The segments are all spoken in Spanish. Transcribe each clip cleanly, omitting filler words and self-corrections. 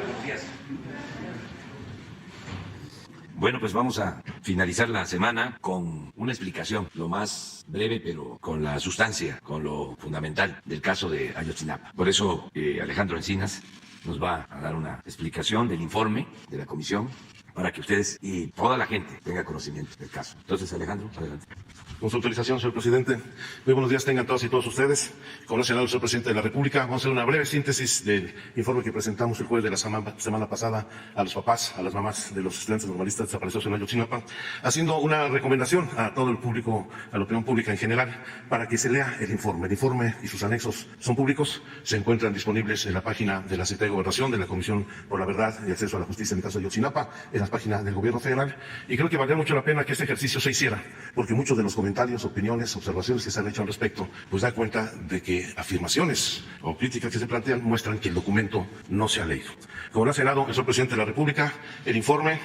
Buenos días. Bueno, pues vamos a finalizar la semana con una explicación, lo más breve, pero con la sustancia, con lo fundamental del caso de Ayotzinapa. Por eso Alejandro Encinas nos va a dar una explicación del informe de la comisión para que ustedes y toda la gente tenga conocimiento del caso. Entonces, Alejandro, adelante. Con su autorización, señor presidente. Muy buenos días tengan todas y todos ustedes. Como mencionado el señor presidente de la República, vamos a hacer una breve síntesis del informe que presentamos el jueves de la semana pasada a los papás, a las mamás de los estudiantes normalistas desaparecidos en Ayotzinapa, haciendo una recomendación a todo el público, a la opinión pública en general, para que se lea el informe. El informe y sus anexos son públicos, se encuentran disponibles en la página de la Secretaría de Gobernación, de la Comisión por la Verdad y Acceso a la Justicia en el caso de Ayotzinapa, en las páginas del Gobierno Federal, y creo que valdría mucho la pena que este ejercicio se hiciera, porque muchos de los comentarios, opiniones, observaciones que se han hecho al respecto, pues da cuenta de que afirmaciones o críticas que se plantean muestran que el documento no se ha leído. Como lo ha señalado el señor presidente de la República, el informe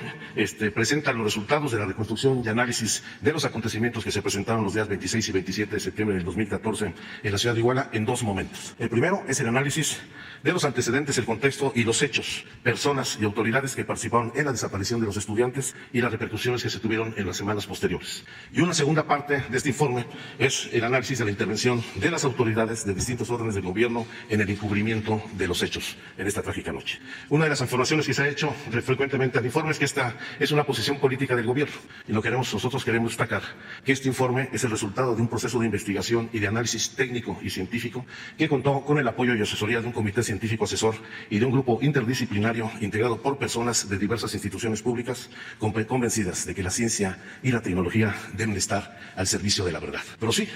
presenta los resultados de la reconstrucción y análisis de los acontecimientos que se presentaron los días 26 y 27 de septiembre del 2014 en la ciudad de Iguala en dos momentos. El primero es el análisis de los antecedentes, el contexto y los hechos, personas y autoridades que participaron en la desaparición de los estudiantes y las repercusiones que se tuvieron en las semanas posteriores. Y una segunda parte de este informe es el análisis de la intervención de las autoridades de distintos órdenes del gobierno en el encubrimiento de los hechos en esta trágica noche. Una de las informaciones que se ha hecho frecuentemente al informe es que esta es una posición política del gobierno y nosotros queremos destacar que este informe es el resultado de un proceso de investigación y de análisis técnico y científico que contó con el apoyo y asesoría de un comité científico asesor y de un grupo interdisciplinario integrado por personas de diversas instituciones públicas convencidas de que la ciencia y la tecnología deben estar al servicio de la verdad. Pero sí,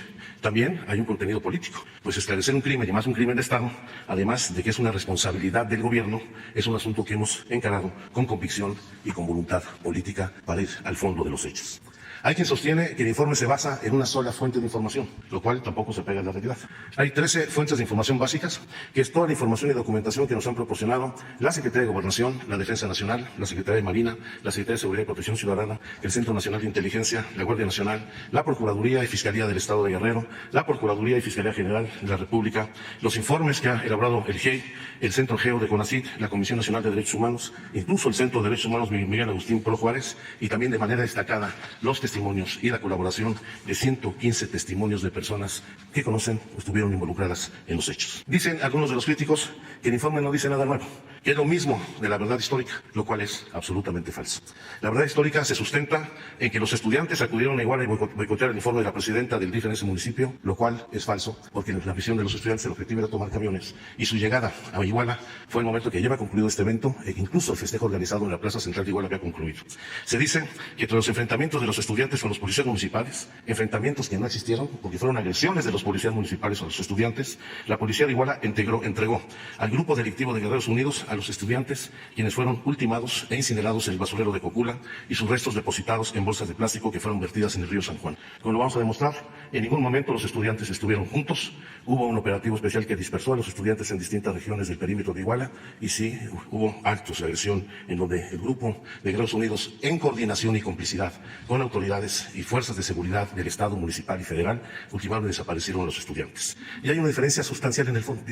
también hay un contenido político, pues esclarecer un crimen y más un crimen de Estado, además de que es una responsabilidad del gobierno, es un asunto que hemos encarado con convicción y con voluntad política para ir al fondo de los hechos. Hay quien sostiene que el informe se basa en una sola fuente de información, lo cual tampoco se pega a la realidad. Hay 13 fuentes de información básicas, que es toda la información y documentación que nos han proporcionado la Secretaría de Gobernación, la Defensa Nacional, la Secretaría de Marina, la Secretaría de Seguridad y Protección Ciudadana, el Centro Nacional de Inteligencia, la Guardia Nacional, la Procuraduría y Fiscalía del Estado de Guerrero, la Procuraduría y Fiscalía General de la República, los informes que ha elaborado el GEI, el Centro GEO de CONACYT, la Comisión Nacional de Derechos Humanos, incluso el Centro de Derechos Humanos Miguel Agustín Pro Juárez, y también de manera destacada los testimonios y la colaboración de 115 testimonios de personas que conocen o estuvieron involucradas en los hechos. Dicen algunos de los críticos que el informe no dice nada nuevo, que es lo mismo de la verdad histórica, lo cual es absolutamente falso. La verdad histórica se sustenta en que los estudiantes acudieron a Iguala y boicotear el informe de la presidenta del DIF en ese municipio, lo cual es falso, porque en la visión de los estudiantes el objetivo era tomar camiones, y su llegada a Iguala fue el momento que lleva concluido este evento, e incluso el festejo organizado en la Plaza Central de Iguala había concluido. Se dice que tras los enfrentamientos de los estudiantes con los policías municipales, enfrentamientos que no existieron, porque fueron agresiones de los policías municipales a los estudiantes, la policía de Iguala entregó al grupo delictivo de Guerreros Unidos a los estudiantes, quienes fueron ultimados e incinerados en el basurero de Cocula y sus restos depositados en bolsas de plástico que fueron vertidas en el río San Juan. Como lo vamos a demostrar, en ningún momento los estudiantes estuvieron juntos, hubo un operativo especial que dispersó a los estudiantes en distintas regiones del perímetro de Iguala y sí hubo actos de agresión en donde el grupo de Guerreros Unidos, en coordinación y complicidad con autoridades y fuerzas de seguridad del Estado, municipal y federal, ultimaron y desaparecieron a los estudiantes. Y hay una diferencia sustancial en el fondo,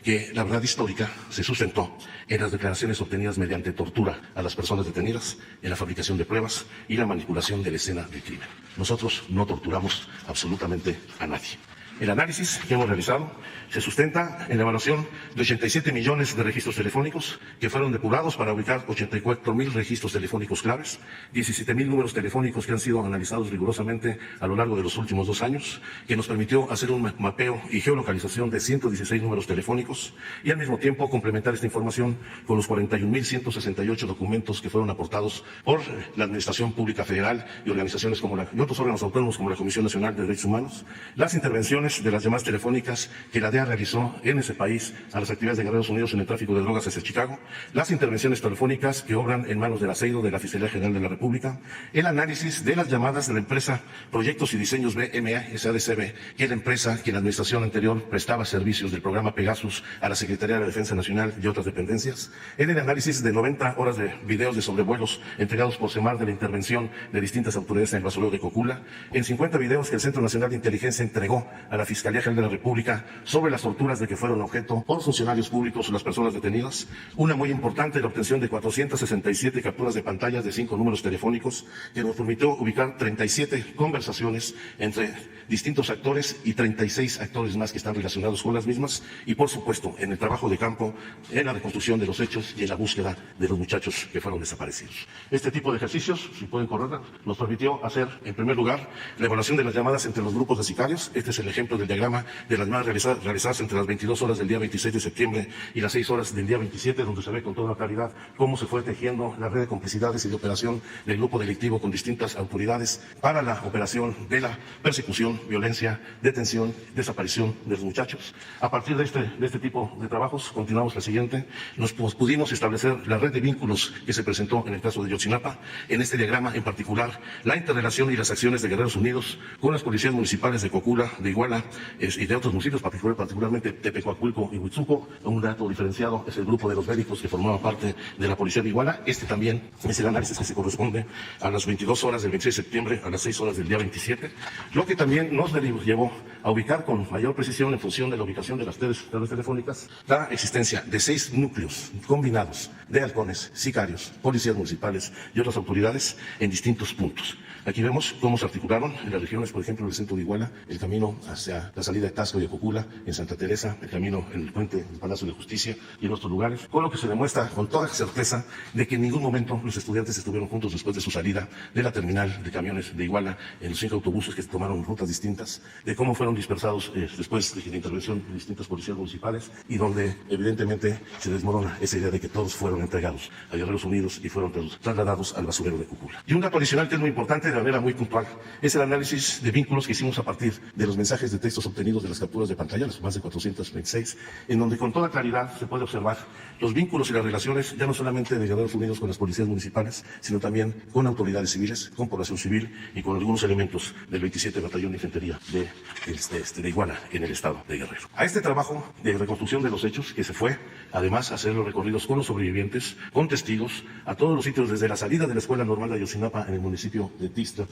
que la verdad histórica se sustentó en las declaraciones obtenidas mediante tortura a las personas detenidas, en la fabricación de pruebas y la manipulación de la escena del crimen. Nosotros no torturamos absolutamente a nadie. El análisis que hemos realizado se sustenta en la evaluación de 87 millones de registros telefónicos que fueron depurados para ubicar 84,000 registros telefónicos claves, 17,000 números telefónicos que han sido analizados rigurosamente a lo largo de los últimos 2 años, que nos permitió hacer un mapeo y geolocalización de 116 números telefónicos y al mismo tiempo complementar esta información con los 41,168 documentos que fueron aportados por la Administración Pública Federal y organizaciones y otros órganos autónomos como la Comisión Nacional de Derechos Humanos, las intervenciones de las llamadas telefónicas que la DEA realizó en ese país a las actividades de Guerreros Unidos en el tráfico de drogas hacia Chicago, las intervenciones telefónicas que obran en manos de la CEIDO, de la Fiscalía General de la República, el análisis de las llamadas de la empresa Proyectos y Diseños BMA SADCB, que es la empresa que en la administración anterior prestaba servicios del programa Pegasus a la Secretaría de la Defensa Nacional y otras dependencias, en el análisis de 90 horas de videos de sobrevuelos entregados por CEMAR de la intervención de distintas autoridades en el basurero de Cocula, en 50 videos que el Centro Nacional de Inteligencia entregó a la Fiscalía General de la República sobre las torturas de que fueron objeto por funcionarios públicos o las personas detenidas. Una muy importante, la obtención de 467 capturas de pantallas de 5 números telefónicos que nos permitió ubicar 37 conversaciones entre distintos actores y 36 actores más que están relacionados con las mismas, y por supuesto en el trabajo de campo, en la reconstrucción de los hechos y en la búsqueda de los muchachos que fueron desaparecidos. Este tipo de ejercicios, si pueden correr, nos permitió hacer, en primer lugar, la evaluación de las llamadas entre los grupos de sicarios. Este es el ejemplo del diagrama de las llamadas realizadas entre las 22 horas del día 26 de septiembre y las 6 horas del día 27, donde se ve con toda claridad cómo se fue tejiendo la red de complicidades y de operación del grupo delictivo con distintas autoridades para la operación de la persecución, violencia, detención, desaparición de los muchachos. A partir de este tipo de trabajos, continuamos la siguiente. Nos pudimos establecer la red de vínculos que se presentó en el caso de Ayotzinapa. En este diagrama, en particular, la interrelación y las acciones de Guerreros Unidos con las policías municipales de Cocula, de Iguala y de otros municipios, particularmente Tepecuacuilco y Huitzuco. Un dato diferenciado es el grupo de los bélicos que formaba parte de la policía de Iguala. Este también es el análisis que se corresponde a las 22 horas del 26 de septiembre a las 6 horas del día 27, lo que también nos llevó a ubicar con mayor precisión, en función de la ubicación de las redes telefónicas, la existencia de 6 núcleos combinados de halcones, sicarios, policías municipales y otras autoridades en distintos puntos. Aquí vemos cómo se articularon en las regiones, por ejemplo, del centro de Iguala, el camino hacia la salida de Tasco y de Cocula, en Santa Teresa, el camino en el puente del Palacio de Justicia y en otros lugares, con lo que se demuestra con toda certeza de que en ningún momento los estudiantes estuvieron juntos después de su salida de la terminal de camiones de Iguala en los 5 autobuses que tomaron rutas distintas, de cómo fueron dispersados después de la intervención de distintas policías municipales y donde evidentemente se desmorona esa idea de que todos fueron entregados a Guerreros Unidos y fueron trasladados al basurero de Cocula. Y un dato adicional que es muy importante, de manera muy puntual, es el análisis de vínculos que hicimos a partir de los mensajes de textos obtenidos de las capturas de pantalla, las más de 426, en donde con toda claridad se puede observar los vínculos y las relaciones ya no solamente de Guerreros Unidos con las policías municipales, sino también con autoridades civiles, con población civil y con algunos elementos del 27 Batallón de Infantería de Iguala en el estado de Guerrero. A este trabajo de reconstrucción de los hechos, que se fue además a hacer los recorridos con los sobrevivientes, con testigos, a todos los sitios desde la salida de la Escuela Normal de Ayotzinapa en el municipio de Tixtla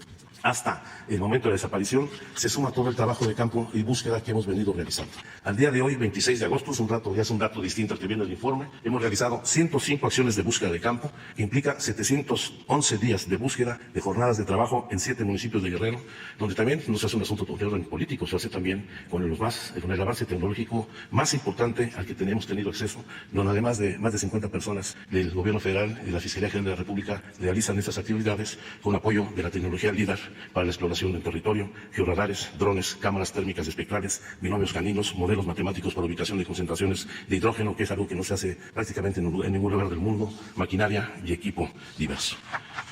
hasta el momento de la desaparición, se suma todo el trabajo de campo y búsqueda que hemos venido realizando. Al día de hoy, 26 de agosto, ya es un dato distinto al que viene el informe, hemos realizado 105 acciones de búsqueda de campo, que implica 711 días de búsqueda, de jornadas de trabajo en 7 municipios de Guerrero, donde también no se hace un asunto de orden político, se hace también con el avance tecnológico más importante al que tenemos tenido acceso, donde además de más de 50 personas del gobierno federal y de la Fiscalía General de la República realizan estas actividades con apoyo de la tecnología LIDAR para la exploración del territorio, georradares, drones, cámaras térmicas espectrales, binomios caninos, modelos matemáticos para ubicación de concentraciones de hidrógeno, que es algo que no se hace prácticamente en ningún lugar del mundo, maquinaria y equipo diverso.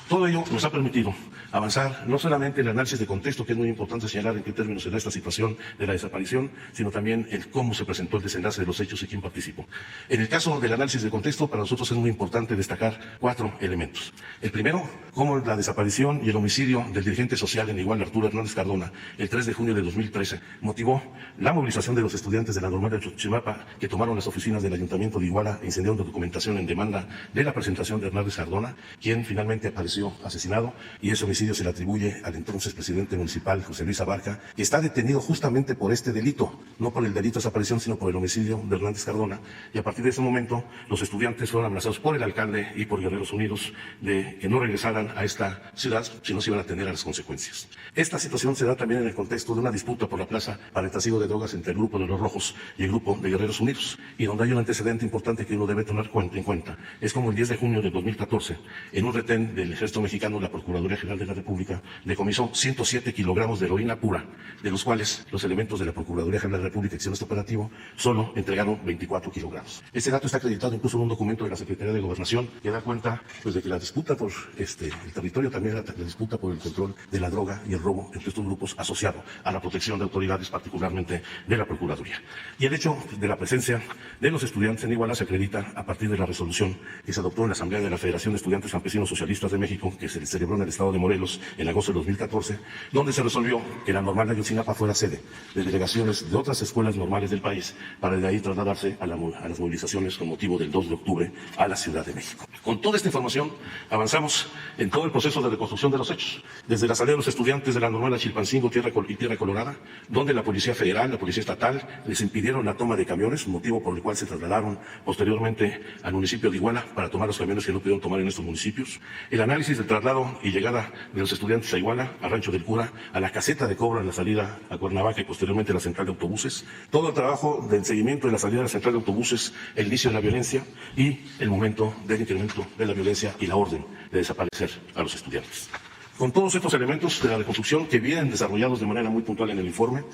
Todo ello nos ha permitido avanzar no solamente en el análisis de contexto, que es muy importante señalar en qué términos se da esta situación de la desaparición, sino también en cómo se presentó el desenlace de los hechos y quién participó. En el caso del análisis de contexto, para nosotros es muy importante destacar 4 elementos. El primero, cómo la desaparición y el homicidio del dirigente social en Iguala, Arturo Hernández Cardona, el 3 de junio de 2013, motivó la movilización de los estudiantes de la Normal de Ayotzinapa, que tomaron las oficinas del Ayuntamiento de Iguala e incendiaron documentación en demanda de la presentación de Hernández Cardona, quien finalmente apareció asesinado, y ese homicidio se le atribuye al entonces presidente municipal, José Luis Abarca, que está detenido justamente por este delito, no por el delito de desaparición, sino por el homicidio de Hernández Cardona, y a partir de ese momento los estudiantes fueron amenazados por el alcalde y por Guerreros Unidos de que no regresaran a esta ciudad si no se iban a tener a las consecuencias. Esta situación se da también en el contexto de una disputa por la plaza para el trasiego de drogas entre el grupo de los Rojos y el grupo de Guerreros Unidos, y donde hay un antecedente importante que uno debe tener en cuenta. Es como el 10 de junio de 2014, en un retén del Ejército Mexicano, la Procuraduría General de la República decomisó 107 kilogramos de heroína pura, de los cuales los elementos de la Procuraduría General de la República que hicieron este operativo solo entregaron 24 kilogramos. Este dato está acreditado incluso en un documento de la Secretaría de Gobernación que da cuenta pues, de que la disputa por el territorio también era la disputa por el control de la droga y el robo entre estos grupos asociado a la protección de autoridades, particularmente de la Procuraduría. Y el hecho de la presencia de los estudiantes en Iguala se acredita a partir de la resolución que se adoptó en la Asamblea de la Federación de Estudiantes Campesinos Socialistas de México, que se celebró en el estado de Morelos en agosto de 2014, donde se resolvió que la Normal de Ayotzinapa fuera sede de delegaciones de otras escuelas normales del país para de ahí trasladarse a las movilizaciones con motivo del 2 de octubre a la Ciudad de México. Con toda esta información avanzamos en todo el proceso de reconstrucción de los hechos, desde la salida de los estudiantes de la Normal a Chilpancingo y Tierra Colorada, donde la Policía Federal, la Policía Estatal, les impidieron la toma de camiones, motivo por el cual se trasladaron posteriormente al municipio de Iguala para tomar los camiones que no pudieron tomar en estos municipios. El análisis del traslado y llegada de los estudiantes a Iguala, a Rancho del Cura, a la caseta de cobro en la salida a Cuernavaca y posteriormente a la central de autobuses. Todo el trabajo del seguimiento de la salida de la central de autobuses, el inicio de la violencia y el momento del incremento de la violencia y la orden de desaparecer a los estudiantes. Con todos estos elementos de la reconstrucción que vienen desarrollados de manera muy puntual en el informe,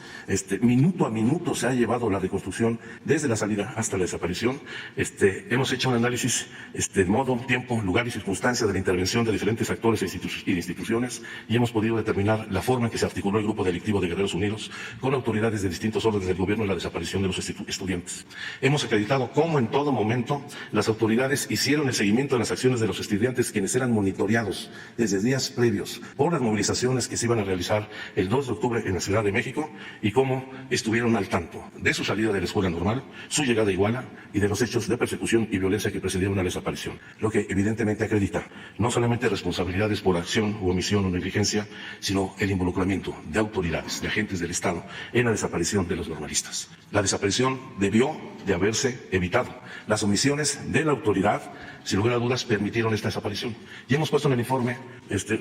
minuto a minuto se ha llevado la reconstrucción desde la salida hasta la desaparición. Hemos hecho un análisis de modo, tiempo, lugar y circunstancia de la intervención de diferentes actores y instituciones y hemos podido determinar la forma en que se articuló el grupo delictivo de Guerreros Unidos con autoridades de distintos órdenes del gobierno en la desaparición de los estudiantes. Hemos acreditado cómo en todo momento las autoridades hicieron el seguimiento de las acciones de los estudiantes, quienes eran monitoreados desde días previos por las movilizaciones que se iban a realizar el 2 de octubre en la Ciudad de México y cómo estuvieron al tanto de su salida de la escuela normal, su llegada a Iguala y de los hechos de persecución y violencia que precedieron a la desaparición, lo que evidentemente acredita no solamente responsabilidades por acción u omisión o negligencia, sino el involucramiento de autoridades, de agentes del Estado en la desaparición de los normalistas. La desaparición debió de haberse evitado. Las omisiones de la autoridad, sin lugar a dudas, permitieron esta desaparición. Y hemos puesto en el informe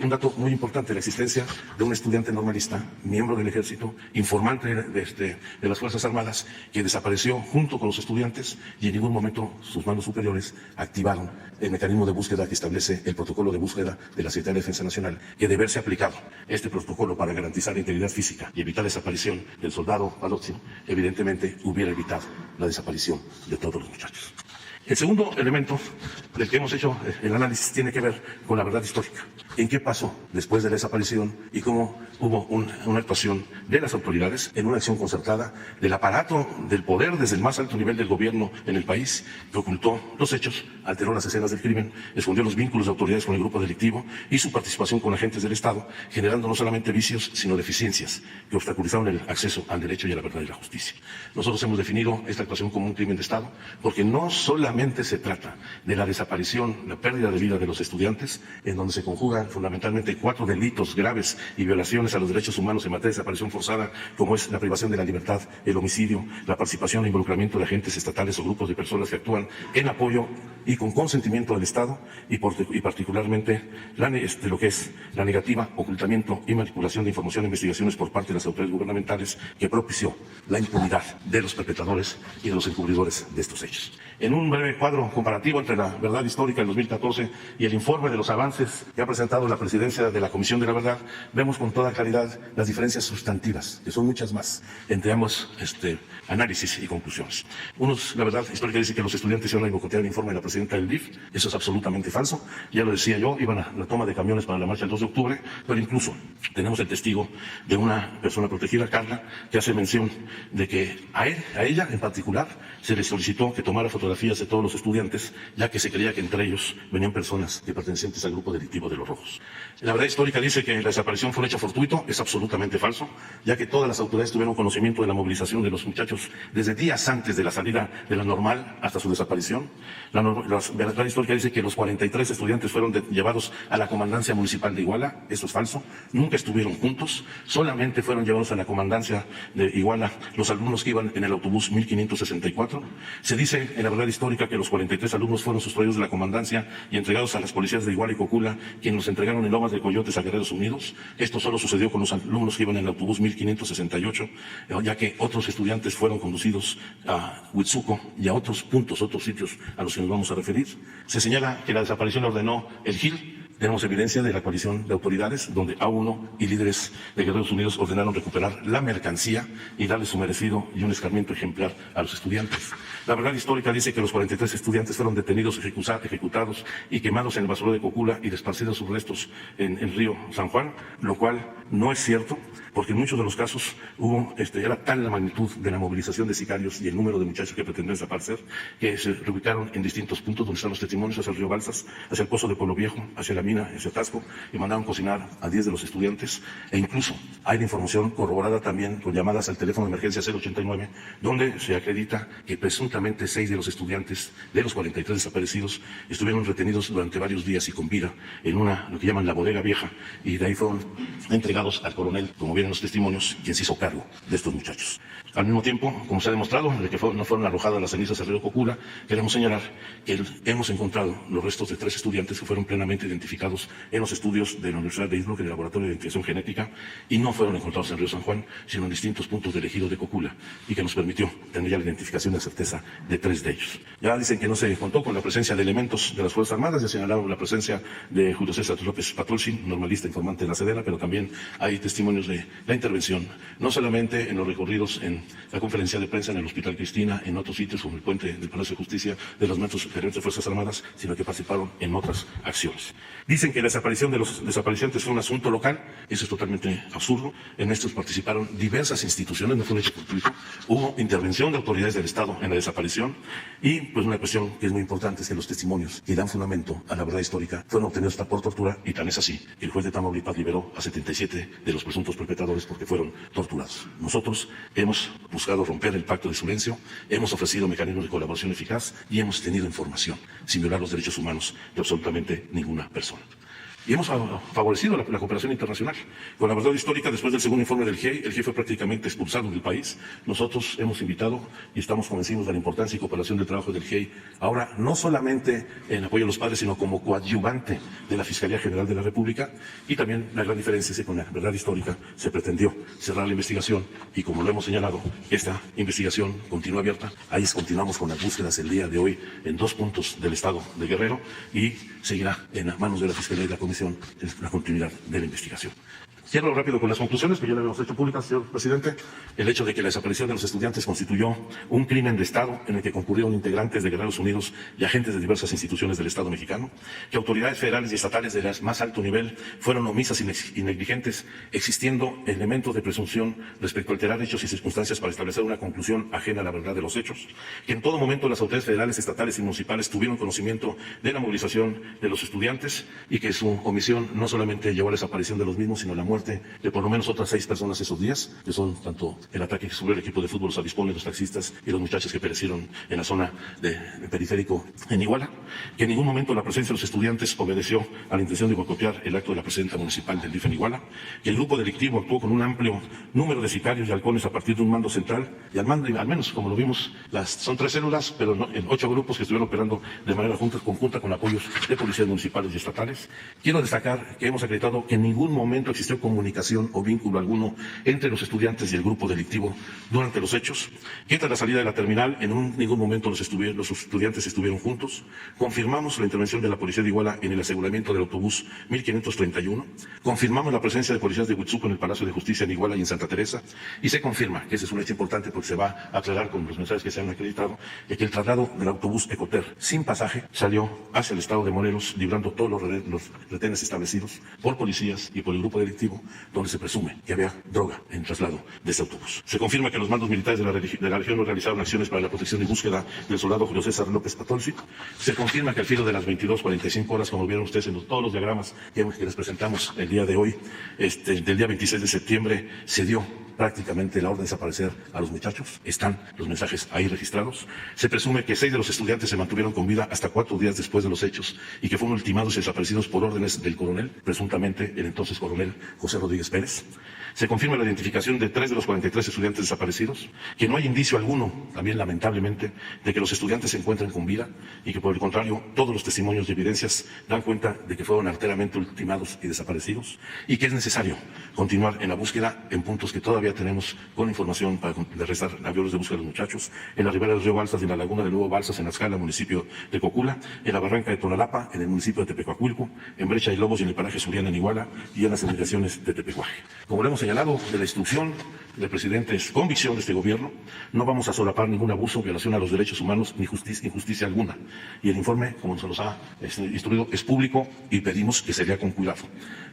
un dato muy importante: la existencia de un estudiante normalista, miembro del Ejército, informante de las Fuerzas Armadas, que desapareció junto con los estudiantes y en ningún momento sus mandos superiores activaron el mecanismo de búsqueda que establece el protocolo de búsqueda de la Secretaría de Defensa Nacional, que de haberse aplicado este protocolo para garantizar la integridad física y evitar la desaparición del soldado Palotzin, evidentemente hubiera evitado la desaparición de todos los muchachos. El segundo elemento del que hemos hecho el análisis tiene que ver con la verdad histórica. ¿En qué pasó después de la desaparición y cómo hubo una actuación de las autoridades en una acción concertada del aparato del poder desde el más alto nivel del gobierno en el país, que ocultó los hechos, alteró las escenas del crimen, escondió los vínculos de autoridades con el grupo delictivo y su participación con agentes del Estado, generando no solamente vicios, sino deficiencias que obstaculizaron el acceso al derecho y a la verdad y la justicia? Nosotros hemos definido esta actuación como un crimen de Estado porque no solamente se trata de la desaparición, la pérdida de vida de los estudiantes, en donde se conjugan fundamentalmente 4 delitos graves y violaciones a los derechos humanos en materia de desaparición forzada, como es la privación de la libertad, el homicidio, la participación e involucramiento de agentes estatales o grupos de personas que actúan en apoyo y con consentimiento del Estado y particularmente lo que es la negativa, ocultamiento y manipulación de información e investigaciones por parte de las autoridades gubernamentales, que propició la impunidad de los perpetradores y de los encubridores de estos hechos. En un breve cuadro comparativo entre la verdad histórica del 2014 y el informe de los avances que ha presentado la presidencia de la Comisión de la Verdad, vemos con toda claridad las diferencias sustantivas, que son muchas más, entre ambos análisis y conclusiones. La verdad histórica dice que los estudiantes iban a boicotear el informe de la presidenta del DIF. Eso es absolutamente falso. Ya lo decía yo, iban a la toma de camiones para la marcha del 2 de octubre, pero incluso tenemos el testigo de una persona protegida, Carla, que hace mención de que a ella en particular se le solicitó que tomara fotografías de todos los estudiantes, ya que se creía que entre ellos venían personas que pertenecientes al grupo delictivo de los Rojos. La verdad histórica dice que la desaparición fue un hecho fortuito. Es absolutamente falso, ya que todas las autoridades tuvieron conocimiento de la movilización de los muchachos desde días antes de la salida de la normal hasta su desaparición. La verdad histórica dice que los 43 estudiantes fueron llevados a la comandancia municipal de Iguala. Eso es falso. Nunca estuvieron juntos. Solamente fueron llevados a la comandancia de Iguala los alumnos que iban en el autobús 1564. Se dice en la verdad histórica que los 43 alumnos fueron sustraídos de la comandancia y entregados a las policías de Iguala y Cocula, quienes los entregaron en Lomas de Coyotes a Guerreros Unidos. Esto solo sucedió con los alumnos que iban en el autobús 1568, ya que otros estudiantes fueron conducidos a Huitzuco y a otros puntos, otros sitios a los que nos vamos a referir. Se señala que la desaparición la ordenó el GIL. Tenemos evidencia de la coalición de autoridades, donde A1 y líderes de Guerreros Unidos ordenaron recuperar la mercancía y darle su merecido y un escarmiento ejemplar a los estudiantes. La verdad histórica dice que los 43 estudiantes fueron detenidos, ejecutados y quemados en el basurero de Cocula y desparcidos sus restos en el río San Juan, lo cual no es cierto, porque en muchos de los casos era tal la magnitud de la movilización de sicarios y el número de muchachos que pretendían desaparecer, que se reubicaron en distintos puntos donde están los testimonios, hacia el río Balsas, hacia el Pozo de Pueblo Viejo, hacia la mina ese atasco y mandaron cocinar a 10 de los estudiantes, e incluso hay la información corroborada también con llamadas al teléfono de emergencia 089, donde se acredita que presuntamente 6 de los estudiantes de los 43 desaparecidos estuvieron retenidos durante varios días y con vida en lo que llaman la bodega vieja, y de ahí fueron entregados al coronel, como vienen los testimonios, quien se hizo cargo de estos muchachos. Al mismo tiempo, como se ha demostrado, de que no fueron arrojadas las cenizas al río Cocula, queremos señalar que hemos encontrado los restos de 3 estudiantes que fueron plenamente identificados en los estudios de la Universidad de Innsbruck, en el Laboratorio de Identificación Genética, y no fueron encontrados en el río San Juan, sino en distintos puntos del ejido de Cocula, y que nos permitió tener ya la identificación y la certeza de 3 de ellos. Ya dicen que no se contó con la presencia de elementos de las Fuerzas Armadas, ya señalaron la presencia de Julio César López Patolsi, normalista informante de la Sedena, pero también hay testimonios de la intervención, no solamente en los recorridos en la conferencia de prensa en el Hospital Cristina, en otros sitios como el puente del Palacio de Justicia de los maestros gerentes de Fuerzas Armadas, sino que participaron en otras acciones. Dicen que la desaparición de los desaparecientes fue un asunto local. Eso es totalmente absurdo. En estos participaron diversas instituciones, no fue un hecho fortuito. Hubo intervención de autoridades del Estado en la desaparición, y pues una cuestión que es muy importante es que los testimonios que dan fundamento a la verdad histórica fueron obtenidos hasta por tortura, y tan es así que el juez de Tamaulipas liberó a 77 de los presuntos perpetradores porque fueron torturados. Nosotros hemos buscado romper el pacto de silencio, hemos ofrecido mecanismos de colaboración eficaz y hemos tenido información sin violar los derechos humanos de absolutamente ninguna persona. Y hemos favorecido la cooperación internacional. Con la verdad histórica, después del segundo informe del GIEI, el GIEI fue prácticamente expulsado del país. Nosotros hemos invitado y estamos convencidos de la importancia y cooperación del trabajo del GIEI, ahora no solamente en apoyo a los padres, sino como coadyuvante de la Fiscalía General de la República. Y también la gran diferencia es que con la verdad histórica se pretendió cerrar la investigación, y como lo hemos señalado, esta investigación continúa abierta. Ahí continuamos con las búsquedas el día de hoy en 2 puntos del estado de Guerrero, y seguirá en manos de la Fiscalía y la Comisión la continuidad de la investigación. Cierro rápido con las conclusiones que ya le hemos hecho públicas, señor presidente. El hecho de que la desaparición de los estudiantes constituyó un crimen de Estado en el que concurrieron integrantes de Guerreros Unidos y agentes de diversas instituciones del Estado mexicano, que autoridades federales y estatales de más alto nivel fueron omisas y negligentes, existiendo elementos de presunción respecto a alterar hechos y circunstancias para establecer una conclusión ajena a la verdad de los hechos, que en todo momento las autoridades federales, estatales y municipales tuvieron conocimiento de la movilización de los estudiantes, y que su omisión no solamente llevó a la desaparición de los mismos, sino a la muerte de por lo menos otras 6 personas esos días, que son tanto el ataque que sufrió el equipo de fútbol, los avispones, los taxistas y los muchachos que perecieron en la zona de periférico en Iguala, que en ningún momento la presencia de los estudiantes obedeció a la intención de boicotear el acto de la presidenta municipal del DIF en Iguala, que el grupo delictivo actuó con un amplio número de sicarios y halcones a partir de un mando central, y al menos, como lo vimos, son 3 células, pero en 8 grupos que estuvieron operando de manera conjunta con apoyos de policías municipales y estatales. Quiero destacar que hemos acreditado que en ningún momento existió comunicación o vínculo alguno entre los estudiantes y el grupo delictivo durante los hechos, que tras la salida de la terminal en ningún momento los estudiantes estuvieron juntos. Confirmamos la intervención de la policía de Iguala en el aseguramiento del autobús 1531, confirmamos la presencia de policías de Huitzuco en el Palacio de Justicia en Iguala y en Santa Teresa, y se confirma, que ese es un hecho importante porque se va a aclarar con los mensajes que se han acreditado, que el traslado del autobús Ecoter sin pasaje salió hacia el estado de Morelos, librando todos los retenes establecidos por policías y por el grupo delictivo, donde se presume que había droga en traslado de este autobús. Se confirma que los mandos militares de la región no realizaron acciones para la protección y búsqueda del soldado Julio César López Patolsi. Se confirma que al filo de las 22:45 horas, como vieron ustedes en todos los diagramas que les presentamos el día de hoy, del día 26 de septiembre, se dio prácticamente la orden de desaparecer a los muchachos. Están los mensajes ahí registrados. Se presume que 6 de los estudiantes se mantuvieron con vida hasta 4 días después de los hechos, y que fueron ultimados y desaparecidos por órdenes del coronel, presuntamente el entonces coronel José Rodríguez Pérez. Se confirma la identificación de 3 de los 43 estudiantes desaparecidos, que no hay indicio alguno, también lamentablemente, de que los estudiantes se encuentren con vida, y que por el contrario, todos los testimonios y evidencias dan cuenta de que fueron arteramente ultimados y desaparecidos, y que es necesario continuar en la búsqueda en puntos que todavía tenemos con información para realizar aviones de búsqueda de los muchachos: en la ribera del río Balsas y en la laguna del Nuevo Balsas, en la escala, municipio de Cocula; en la barranca de Tonalapa, en el municipio de Tepecuacuilco; en Brecha y Lobos y en el paraje Suriana en Iguala; y en las inmediaciones Inmediaciones de Tepecuaje. Como lo hemos señalado, de la instrucción del presidente es convicción de este gobierno, no vamos a solapar ningún abuso, violación a los derechos humanos ni injusticia alguna. Y el informe, como se nos ha instruido, es público y pedimos que se lea con cuidado.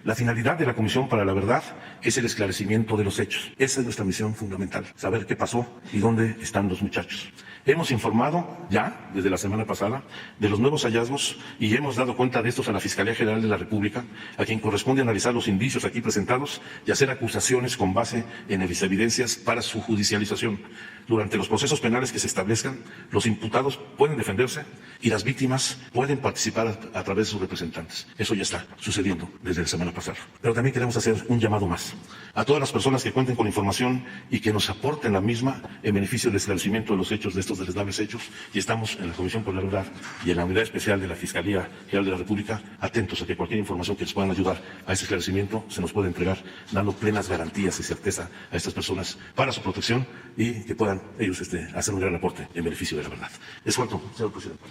La finalidad de la Comisión para la Verdad es el esclarecimiento de los hechos. Esa es nuestra misión fundamental, saber qué pasó y dónde están los muchachos. Hemos informado ya, desde la semana pasada, de los nuevos hallazgos y hemos dado cuenta de estos a la Fiscalía General de la República, a quien corresponde analizar los indicios aquí presentados y hacer acusaciones con base en evidencias para su judicialización. Durante los procesos penales que se establezcan, los imputados pueden defenderse y las víctimas pueden participar a través de sus representantes. Eso ya está sucediendo desde la semana pasada. Pero también queremos hacer un llamado más a todas las personas que cuenten con información y que nos aporten la misma en beneficio del esclarecimiento de los hechos, de estos deleznables hechos, y estamos en la Comisión por la Verdad y en la Unidad Especial de la Fiscalía General de la República atentos a que cualquier información que les puedan ayudar a ese esclarecimiento se nos pueda entregar, dando plenas garantías y certeza a estas personas para su protección y que puedan ellos hacer un gran aporte en beneficio de la verdad. Es cuanto, señor presidente.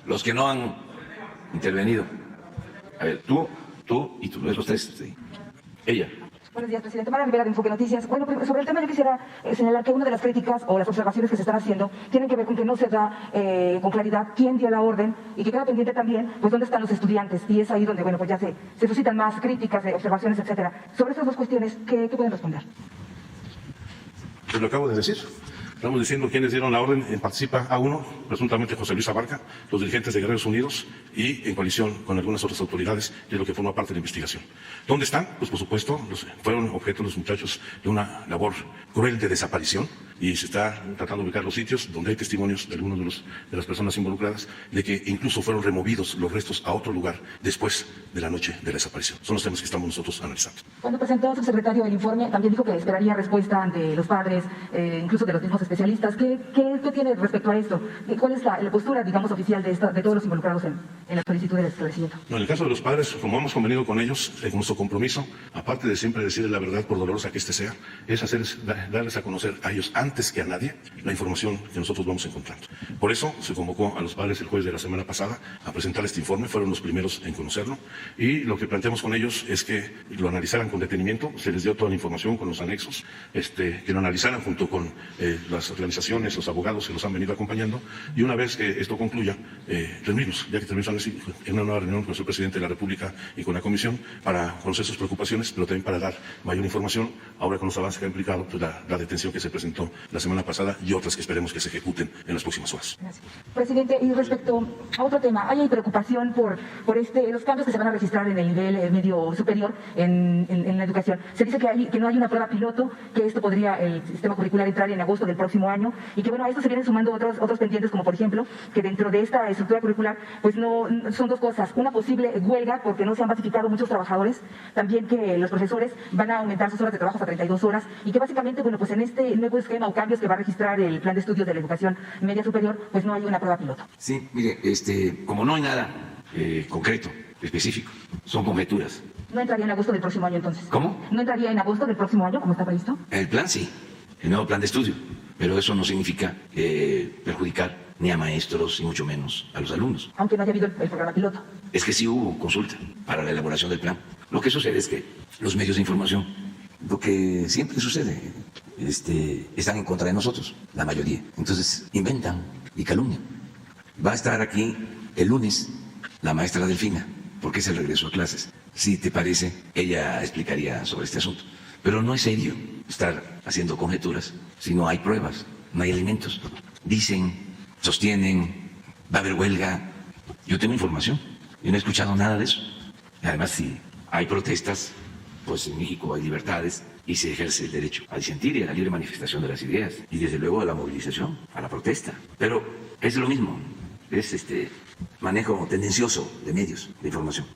Los que no han intervenido. A ver, tú y tú, los tres. Sí. Ella. Buenos días, presidente. Mara Rivera, de Enfoque Noticias. Bueno, sobre el tema yo quisiera señalar que una de las críticas o las observaciones que se están haciendo tienen que ver con que no se da con claridad quién dio la orden y que queda pendiente también, pues, dónde están los estudiantes. Y es ahí donde, bueno, pues ya se suscitan más críticas, observaciones, etcétera. Sobre estas dos cuestiones, ¿qué pueden responder? Pues lo acabo de decir. Estamos diciendo quiénes dieron la orden. Participa A1, presuntamente José Luis Abarca, los dirigentes de Guerreros Unidos y en coalición con algunas otras autoridades, de lo que forma parte de la investigación. ¿Dónde están? Pues por supuesto, fueron objeto los muchachos de una labor cruel de desaparición y se está tratando de ubicar los sitios donde hay testimonios de algunos de las personas involucradas de que incluso fueron removidos los restos a otro lugar después de la noche de la desaparición. Son los temas que estamos nosotros analizando. Cuando presentó su secretario el informe, también dijo que esperaría respuesta de los padres, incluso de los mismos especialistas. ¿Qué tiene respecto a esto? ¿Cuál es la postura, digamos, oficial de todos los involucrados en la solicitud de esclarecimiento? No, en el caso de los padres, como hemos convenido con ellos, nuestro compromiso, aparte de siempre decirles la verdad, por dolorosa que sea, es darles a conocer a ellos, antes que a nadie, la información que nosotros vamos encontrando. Por eso se convocó a los padres el jueves de la semana pasada a presentar este informe, fueron los primeros en conocerlo, y lo que planteamos con ellos es que lo analizaran con detenimiento, se les dio toda la información con los anexos, que lo analizaran junto con las organizaciones, los abogados que los han venido acompañando, y una vez que esto concluya, reunirnos, ya que terminamos en una nueva reunión con el presidente de la República y con la Comisión, para conocer sus preocupaciones, pero también para dar mayor información, ahora con los avances que ha implicado pues, la detención que se presentó la semana pasada y otras que esperemos que se ejecuten en las próximas horas. Gracias. Presidente, y respecto a otro tema, ¿hay preocupación por los cambios que se van a registrar en el nivel medio superior en la educación? Se dice que no hay una prueba piloto, que esto podría el sistema curricular entrar en agosto del próximo año y que bueno, a esto se vienen sumando otros pendientes, como por ejemplo que dentro de esta estructura curricular pues no son dos cosas: una posible huelga porque no se han basificado muchos trabajadores, también que los profesores van a aumentar sus horas de trabajo a 32 horas y que básicamente bueno, pues en este nuevo esquema o cambios que va a registrar el plan de estudios de la educación media superior, pues no hay una prueba piloto. Sí, mire, como no hay nada concreto, específico, son conjeturas. ¿No entraría en agosto del próximo año entonces? ¿Cómo? ¿No entraría en agosto del próximo año como está previsto? El plan sí, el nuevo plan de estudio, pero eso no significa perjudicar ni a maestros y mucho menos a los alumnos. Aunque no haya habido el programa piloto. Es que sí hubo consulta para la elaboración del plan. Lo que sucede es que los medios de información, lo que siempre sucede, están en contra de nosotros, la mayoría. Entonces inventan y calumnian. Va a estar aquí el lunes la maestra Delfina, porque es el regreso a clases. Si te parece, ella explicaría sobre este asunto. Pero no es serio estar haciendo conjeturas si no hay pruebas, no hay elementos. Dicen, sostienen, va a haber huelga. Yo tengo información, yo no he escuchado nada de eso. Y además, si hay protestas, pues en México hay libertades y se ejerce el derecho a disentir y a la libre manifestación de las ideas y desde luego a la movilización, a la protesta. Pero es lo mismo, es manejo tendencioso de medios de información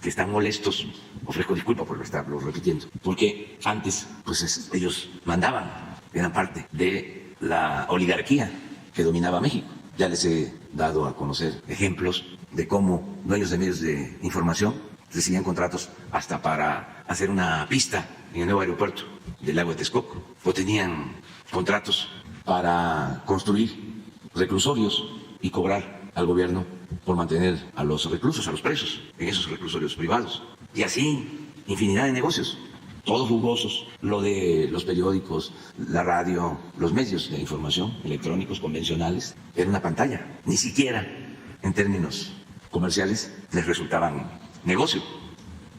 que están molestos. Ofrezco disculpa por estarlo repitiendo, porque antes pues ellos mandaban, eran parte de la oligarquía que dominaba México. Ya les he dado a conocer ejemplos de cómo dueños de medios de información recibían contratos hasta para hacer una pista en el nuevo aeropuerto del lago de Texcoco, o tenían contratos para construir reclusorios y cobrar al gobierno por mantener a los reclusos, a los presos, en esos reclusorios privados. Y así, infinidad de negocios, todos jugosos. Lo de los periódicos, la radio, los medios de información electrónicos convencionales, era una pantalla. Ni siquiera en términos comerciales les resultaban negocio,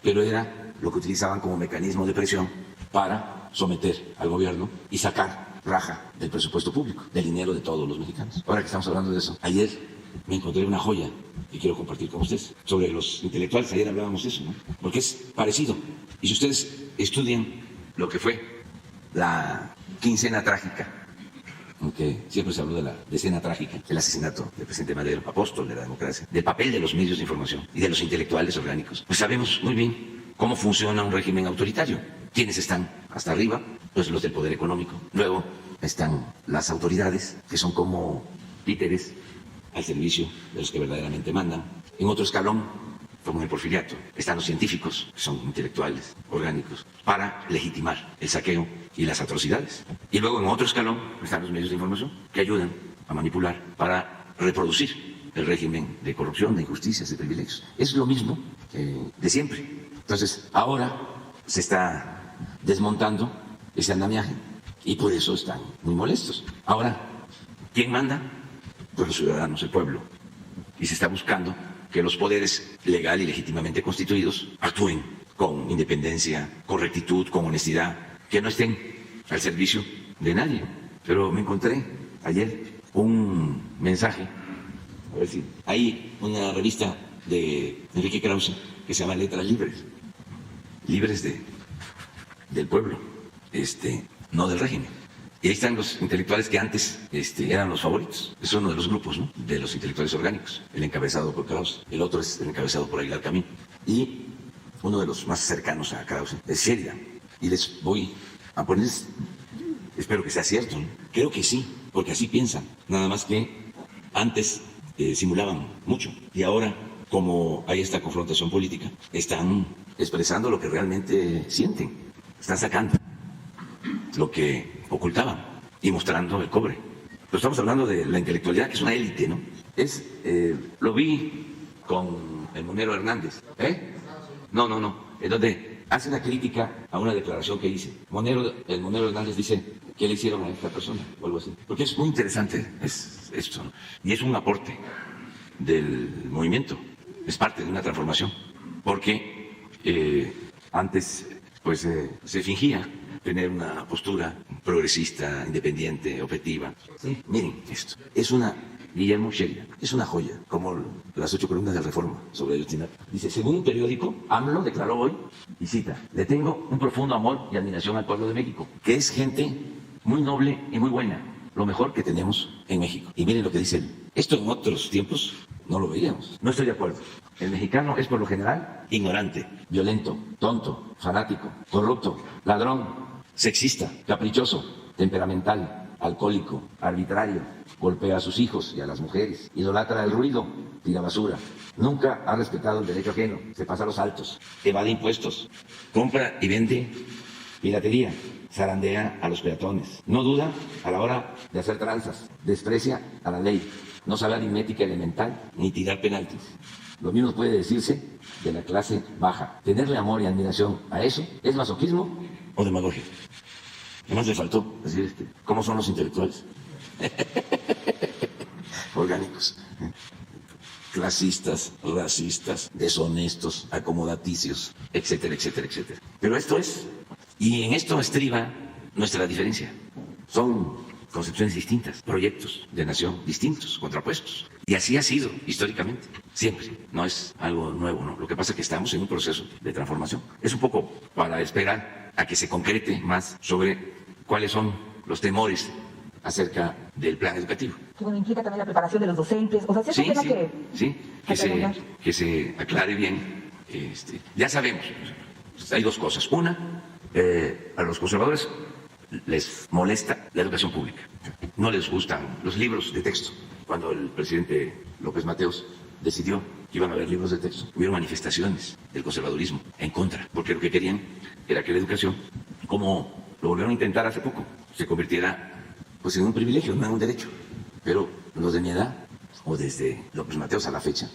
pero era lo que utilizaban como mecanismo de presión para someter al gobierno y sacar raja del presupuesto público, del dinero de todos los mexicanos. Ahora que estamos hablando de eso, ayer me encontré una joya que quiero compartir con ustedes sobre los intelectuales. Ayer hablábamos de eso, ¿no? Porque es parecido. Y si ustedes estudian lo que fue la quincena trágica, aunque siempre se habló de la decena trágica, el asesinato del presidente Madero, apóstol de la democracia, del papel de los medios de información y de los intelectuales orgánicos, pues sabemos muy bien cómo funciona un régimen autoritario. ¿Quiénes están hasta arriba? Pues los del poder económico. Luego están las autoridades, que son como títeres al servicio de los que verdaderamente mandan. En otro escalón, como en el Porfiriato, están los científicos, que son intelectuales orgánicos, para legitimar el saqueo y las atrocidades. Y luego en otro escalón están los medios de información, que ayudan a manipular para reproducir el régimen de corrupción, de injusticias, de privilegios. Es lo mismo de siempre. Entonces, ahora se está desmontando ese andamiaje y por eso están muy molestos. Ahora, ¿quién manda? Pues los ciudadanos, el pueblo. Y se está buscando que los poderes legal y legítimamente constituidos actúen con independencia, con rectitud, con honestidad, que no estén al servicio de nadie. Pero me encontré ayer un mensaje, a ver si hay una revista de Enrique Krause que se llama Letras Libres, libres del pueblo, no del régimen. Y ahí están los intelectuales que antes eran los favoritos. Es uno de los grupos, ¿no?, de los intelectuales orgánicos, el encabezado por Krause. El otro es el encabezado por Aguilar Camín. Y uno de los más cercanos a Krause es Sheridan. Y les voy a poner, espero que sea cierto, ¿no? Creo que sí, porque así piensan. Nada más que antes simulaban mucho. Y ahora, como hay esta confrontación política, están expresando lo que realmente sienten. Están sacando lo que ocultaban y mostrando el cobre. Pero estamos hablando de la intelectualidad, que es una élite, ¿no? Lo vi con el Monero Hernández. No. En donde hace una crítica a una declaración que hice. El Monero Hernández dice qué le hicieron a esta persona o algo así. Porque es muy interesante esto, ¿no? Y es un aporte del movimiento. Es parte de una transformación. Porque antes pues se fingía tener una postura progresista, independiente, objetiva. Sí, miren esto. Es una Guillermo Sheridan, es una joya, como las 8 columnas de Reforma sobre Ayotzinapa. Dice, según un periódico, AMLO declaró hoy, y cita, le tengo un profundo amor y admiración al pueblo de México, que es gente muy noble y muy buena, lo mejor que tenemos en México. Y miren lo que dice él. Esto en otros tiempos no lo veíamos. No estoy de acuerdo. El mexicano es por lo general ignorante, violento, tonto, fanático, corrupto, ladrón, sexista, caprichoso, temperamental, alcohólico, arbitrario, golpea a sus hijos y a las mujeres, idolatra el ruido, tira basura, nunca ha respetado el derecho ajeno, se pasa a los altos, evade impuestos, compra y vende piratería, zarandea a los peatones, no duda a la hora de hacer tranzas, desprecia a la ley, no sabe aritmética elemental ni tirar penaltis. Lo mismo puede decirse de la clase baja. Tenerle amor y admiración a eso es masoquismo o demagogia. Además le faltó decir cómo son los intelectuales orgánicos, clasistas, racistas, deshonestos, acomodaticios, etcétera, etcétera, etcétera. Pero esto es, y en esto estriba nuestra diferencia. Son concepciones distintas, proyectos de nación distintos, contrapuestos. Y así ha sido históricamente, siempre. No es algo nuevo, ¿no? Lo que pasa es que estamos en un proceso de transformación. Es un poco para esperar a que se concrete más sobre cuáles son los temores acerca del plan educativo. Que bueno, implica también la preparación de los docentes. O sea, ¿sí es un tema que se aclare bien. Ya sabemos, hay dos cosas. Una, a los conservadores les molesta la educación pública. No les gustan los libros de texto. Cuando el presidente López Mateos decidió que iban a haber libros de texto, hubieron manifestaciones del conservadurismo en contra, porque lo que querían era que la educación, como lo volvieron a intentar hace poco, se convirtiera pues en un privilegio, no en un derecho. Pero los de mi edad o desde López Mateos a la fecha,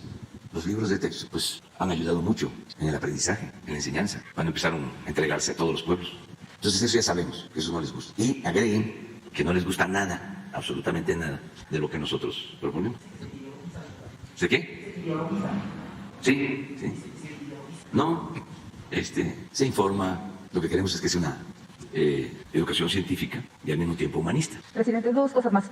los libros de texto pues han ayudado mucho en el aprendizaje, en la enseñanza, cuando empezaron a entregarse a todos los pueblos. Entonces eso ya sabemos, que eso no les gusta. Y agreguen que no les gusta nada, absolutamente nada, de lo que nosotros proponemos. ¿De qué? Sí, sí. No, se informa, lo que queremos es que sea una educación científica y al mismo tiempo humanista. Presidente, dos cosas más.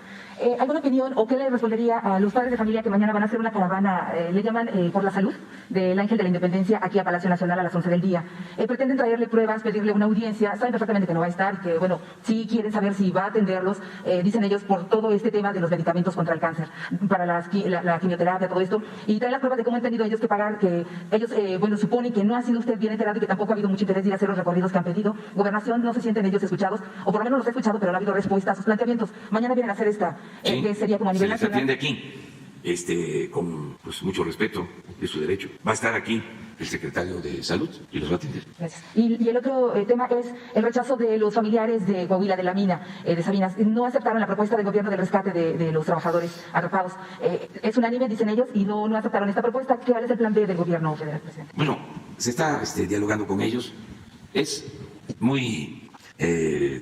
¿Alguna opinión o qué le respondería a los padres de familia que mañana van a hacer una caravana, le llaman por la salud, del Ángel de la Independencia aquí a Palacio Nacional a las 11 del día? Pretenden traerle pruebas, pedirle una audiencia, saben perfectamente que no va a estar y que, bueno, sí quieren saber si va a atenderlos, dicen ellos, por todo este tema de los medicamentos contra el cáncer, para la quimioterapia, todo esto, y traen las pruebas de cómo han tenido ellos que pagar, que ellos, bueno, suponen que no ha sido usted bien enterado y que tampoco ha habido mucho interés de ir a hacer los recorridos que han pedido. Gobernación, no se sienten ellos escuchados, o por lo menos los he escuchado, pero no ha habido respuesta a sus planteamientos. Mañana vienen a hacer esta, sí, que sería como a nivel se les nacional. atiende aquí, con pues, mucho respeto, es su derecho. Va a estar aquí el secretario de Salud y los va a atender. Gracias. Y el otro tema es el rechazo de los familiares de Coahuila, de la mina, de Sabinas. No aceptaron la propuesta del gobierno del rescate de los trabajadores atrapados. Es unánime, dicen ellos, y no aceptaron esta propuesta. ¿Cuál es el plan B del gobierno federal, presidente? Bueno, se está dialogando con ellos. Es muy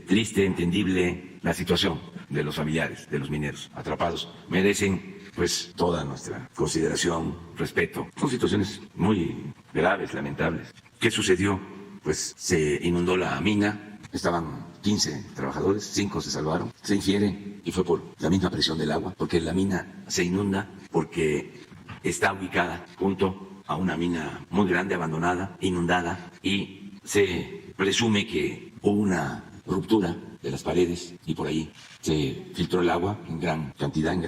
triste, entendible la situación de los familiares, de los mineros atrapados. Merecen pues toda nuestra consideración, respeto. Son situaciones muy graves, lamentables. ¿Qué sucedió? Pues se inundó la mina, estaban 15 trabajadores, 5 se salvaron, se infiere y fue por la misma presión del agua, porque la mina se inunda porque está ubicada junto a una mina muy grande, abandonada, inundada, y se presume que hubo una ruptura de las paredes y por ahí se filtró el agua en gran cantidad, en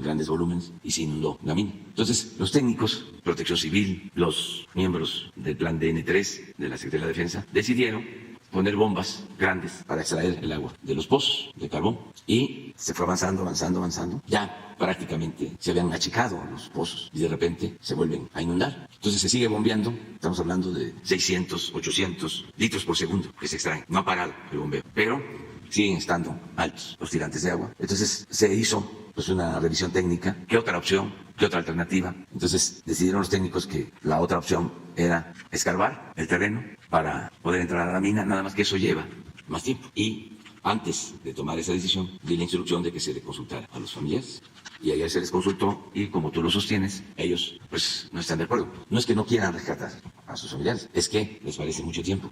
grandes volúmenes y se inundó la mina. Entonces, los técnicos, Protección Civil, los miembros del plan DN3 de la Secretaría de la Defensa decidieron poner bombas grandes para extraer el agua de los pozos de carbón y se fue avanzando. Ya prácticamente se habían achicado los pozos y de repente se vuelven a inundar. Entonces se sigue bombeando, estamos hablando de 600, 800 litros por segundo que se extraen. No ha parado el bombeo, pero siguen estando altos los tirantes de agua. Entonces se hizo pues una revisión técnica. ¿Qué otra opción? ¿Qué otra alternativa? Entonces decidieron los técnicos que la otra opción era escarbar el terreno para poder entrar a la mina, nada más que eso lleva más tiempo. Y antes de tomar esa decisión, di la instrucción de que se le consultara a los familiares. Y ayer se les consultó y como tú lo sostienes, ellos pues no están de acuerdo. No es que no quieran rescatar a sus familiares, es que les parece mucho tiempo.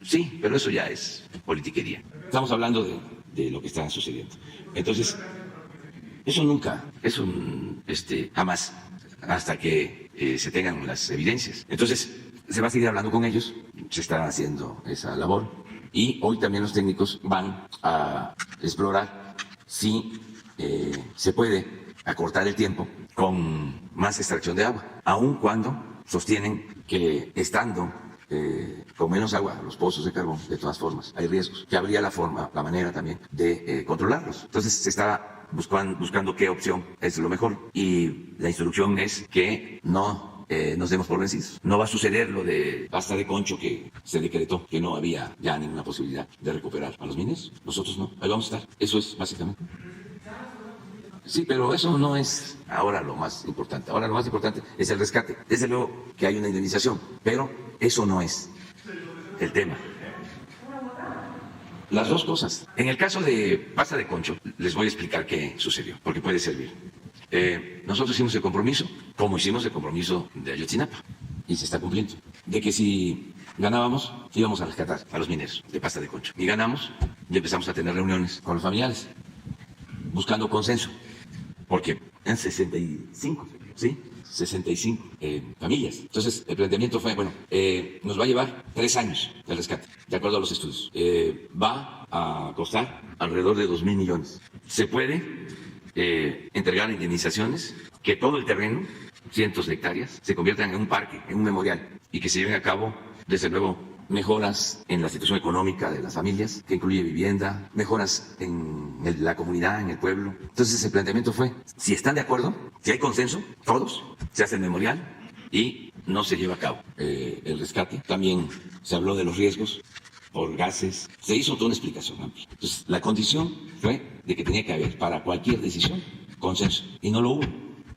Sí, pero eso ya es politiquería. Estamos hablando de lo que está sucediendo. Entonces, eso nunca, eso jamás, hasta que se tengan las evidencias. Entonces, se va a seguir hablando con ellos, se está haciendo esa labor y hoy también los técnicos van a explorar si se puede acortar el tiempo con más extracción de agua, aun cuando sostienen que estando con menos agua los pozos de carbón, de todas formas, hay riesgos, que habría la manera también de controlarlos. Entonces se está buscando qué opción es lo mejor y la instrucción es que no nos demos por vencidos. No va a suceder lo de Basta de Concho que se decretó que no había ya ninguna posibilidad de recuperar a los mineros. Nosotros no, ahí vamos a estar. Eso es básicamente. Sí, pero eso no es ahora lo más importante. Ahora lo más importante es el rescate. Desde luego que hay una indemnización, pero eso no es el tema. Las dos cosas. En el caso de Basta de Concho, les voy a explicar qué sucedió, porque puede servir. Nosotros hicimos el compromiso, como hicimos el compromiso de Ayotzinapa, y se está cumpliendo, de que si ganábamos, íbamos a rescatar a los mineros de Basta de Concho. Y ganamos, y empezamos a tener reuniones con los familiares, buscando consenso, porque en 65, ¿sí? 65 familias. Entonces, el planteamiento fue, bueno, nos va a llevar 3 años el rescate, de acuerdo a los estudios. Va a costar alrededor de 2,000 millones. Se puede entregar indemnizaciones, que todo el terreno, cientos de hectáreas, se conviertan en un parque, en un memorial, y que se lleven a cabo, desde luego, mejoras en la situación económica de las familias, que incluye vivienda, mejoras en la comunidad, en el pueblo. Entonces el planteamiento fue, si están de acuerdo, si hay consenso, todos, se hace el memorial y no se lleva a cabo el rescate. También se habló de los riesgos por gases, se hizo toda una explicación amplia. Entonces la condición fue de que tenía que haber para cualquier decisión consenso y no lo hubo.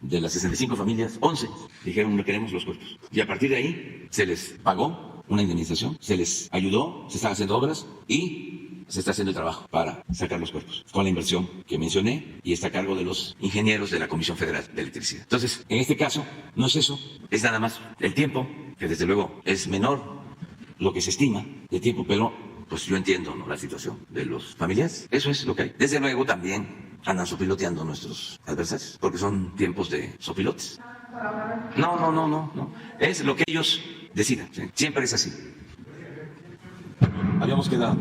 De las 65 familias, 11 dijeron no queremos los cuerpos. Y a partir de ahí se les pagó una indemnización, se les ayudó, se están haciendo obras y se está haciendo el trabajo para sacar los cuerpos con la inversión que mencioné y está a cargo de los ingenieros de la Comisión Federal de Electricidad. Entonces, en este caso, no es eso, es nada más el tiempo, que desde luego es menor lo que se estima de tiempo, pero pues yo entiendo, ¿no?, la situación de los familiares. Eso es lo que hay. Desde luego también andan sopiloteando nuestros adversarios, porque son tiempos de sopilotes. No. Es lo que ellos decidan. ¿Sí? Siempre es así. Habíamos quedado.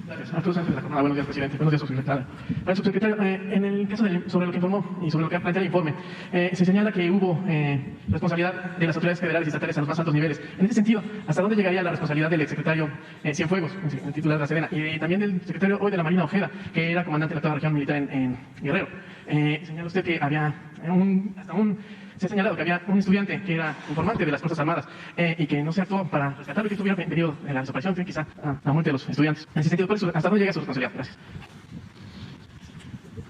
Gracias. Arturo Sánchez de la Jornada. Buenos días, presidente. Buenos días, subsecretario. Al subsecretario, en el caso sobre lo que informó y sobre lo que plantea el informe, se señala que hubo responsabilidad de las autoridades federales y estatales a los más altos niveles. En ese sentido, ¿hasta dónde llegaría la responsabilidad del exsecretario Cienfuegos, el titular de la Sedena, y también del secretario hoy de la Marina Ojeda, que era comandante de la octava región militar en Guerrero? Señala usted que había se ha señalado que había un estudiante que era informante de las Fuerzas Armadas y que no se actuó para rescatarlo y que estuviera venido en la desaparición, quizá a la muerte de los estudiantes. En ese sentido, ¿hasta dónde llega su responsabilidad? Gracias.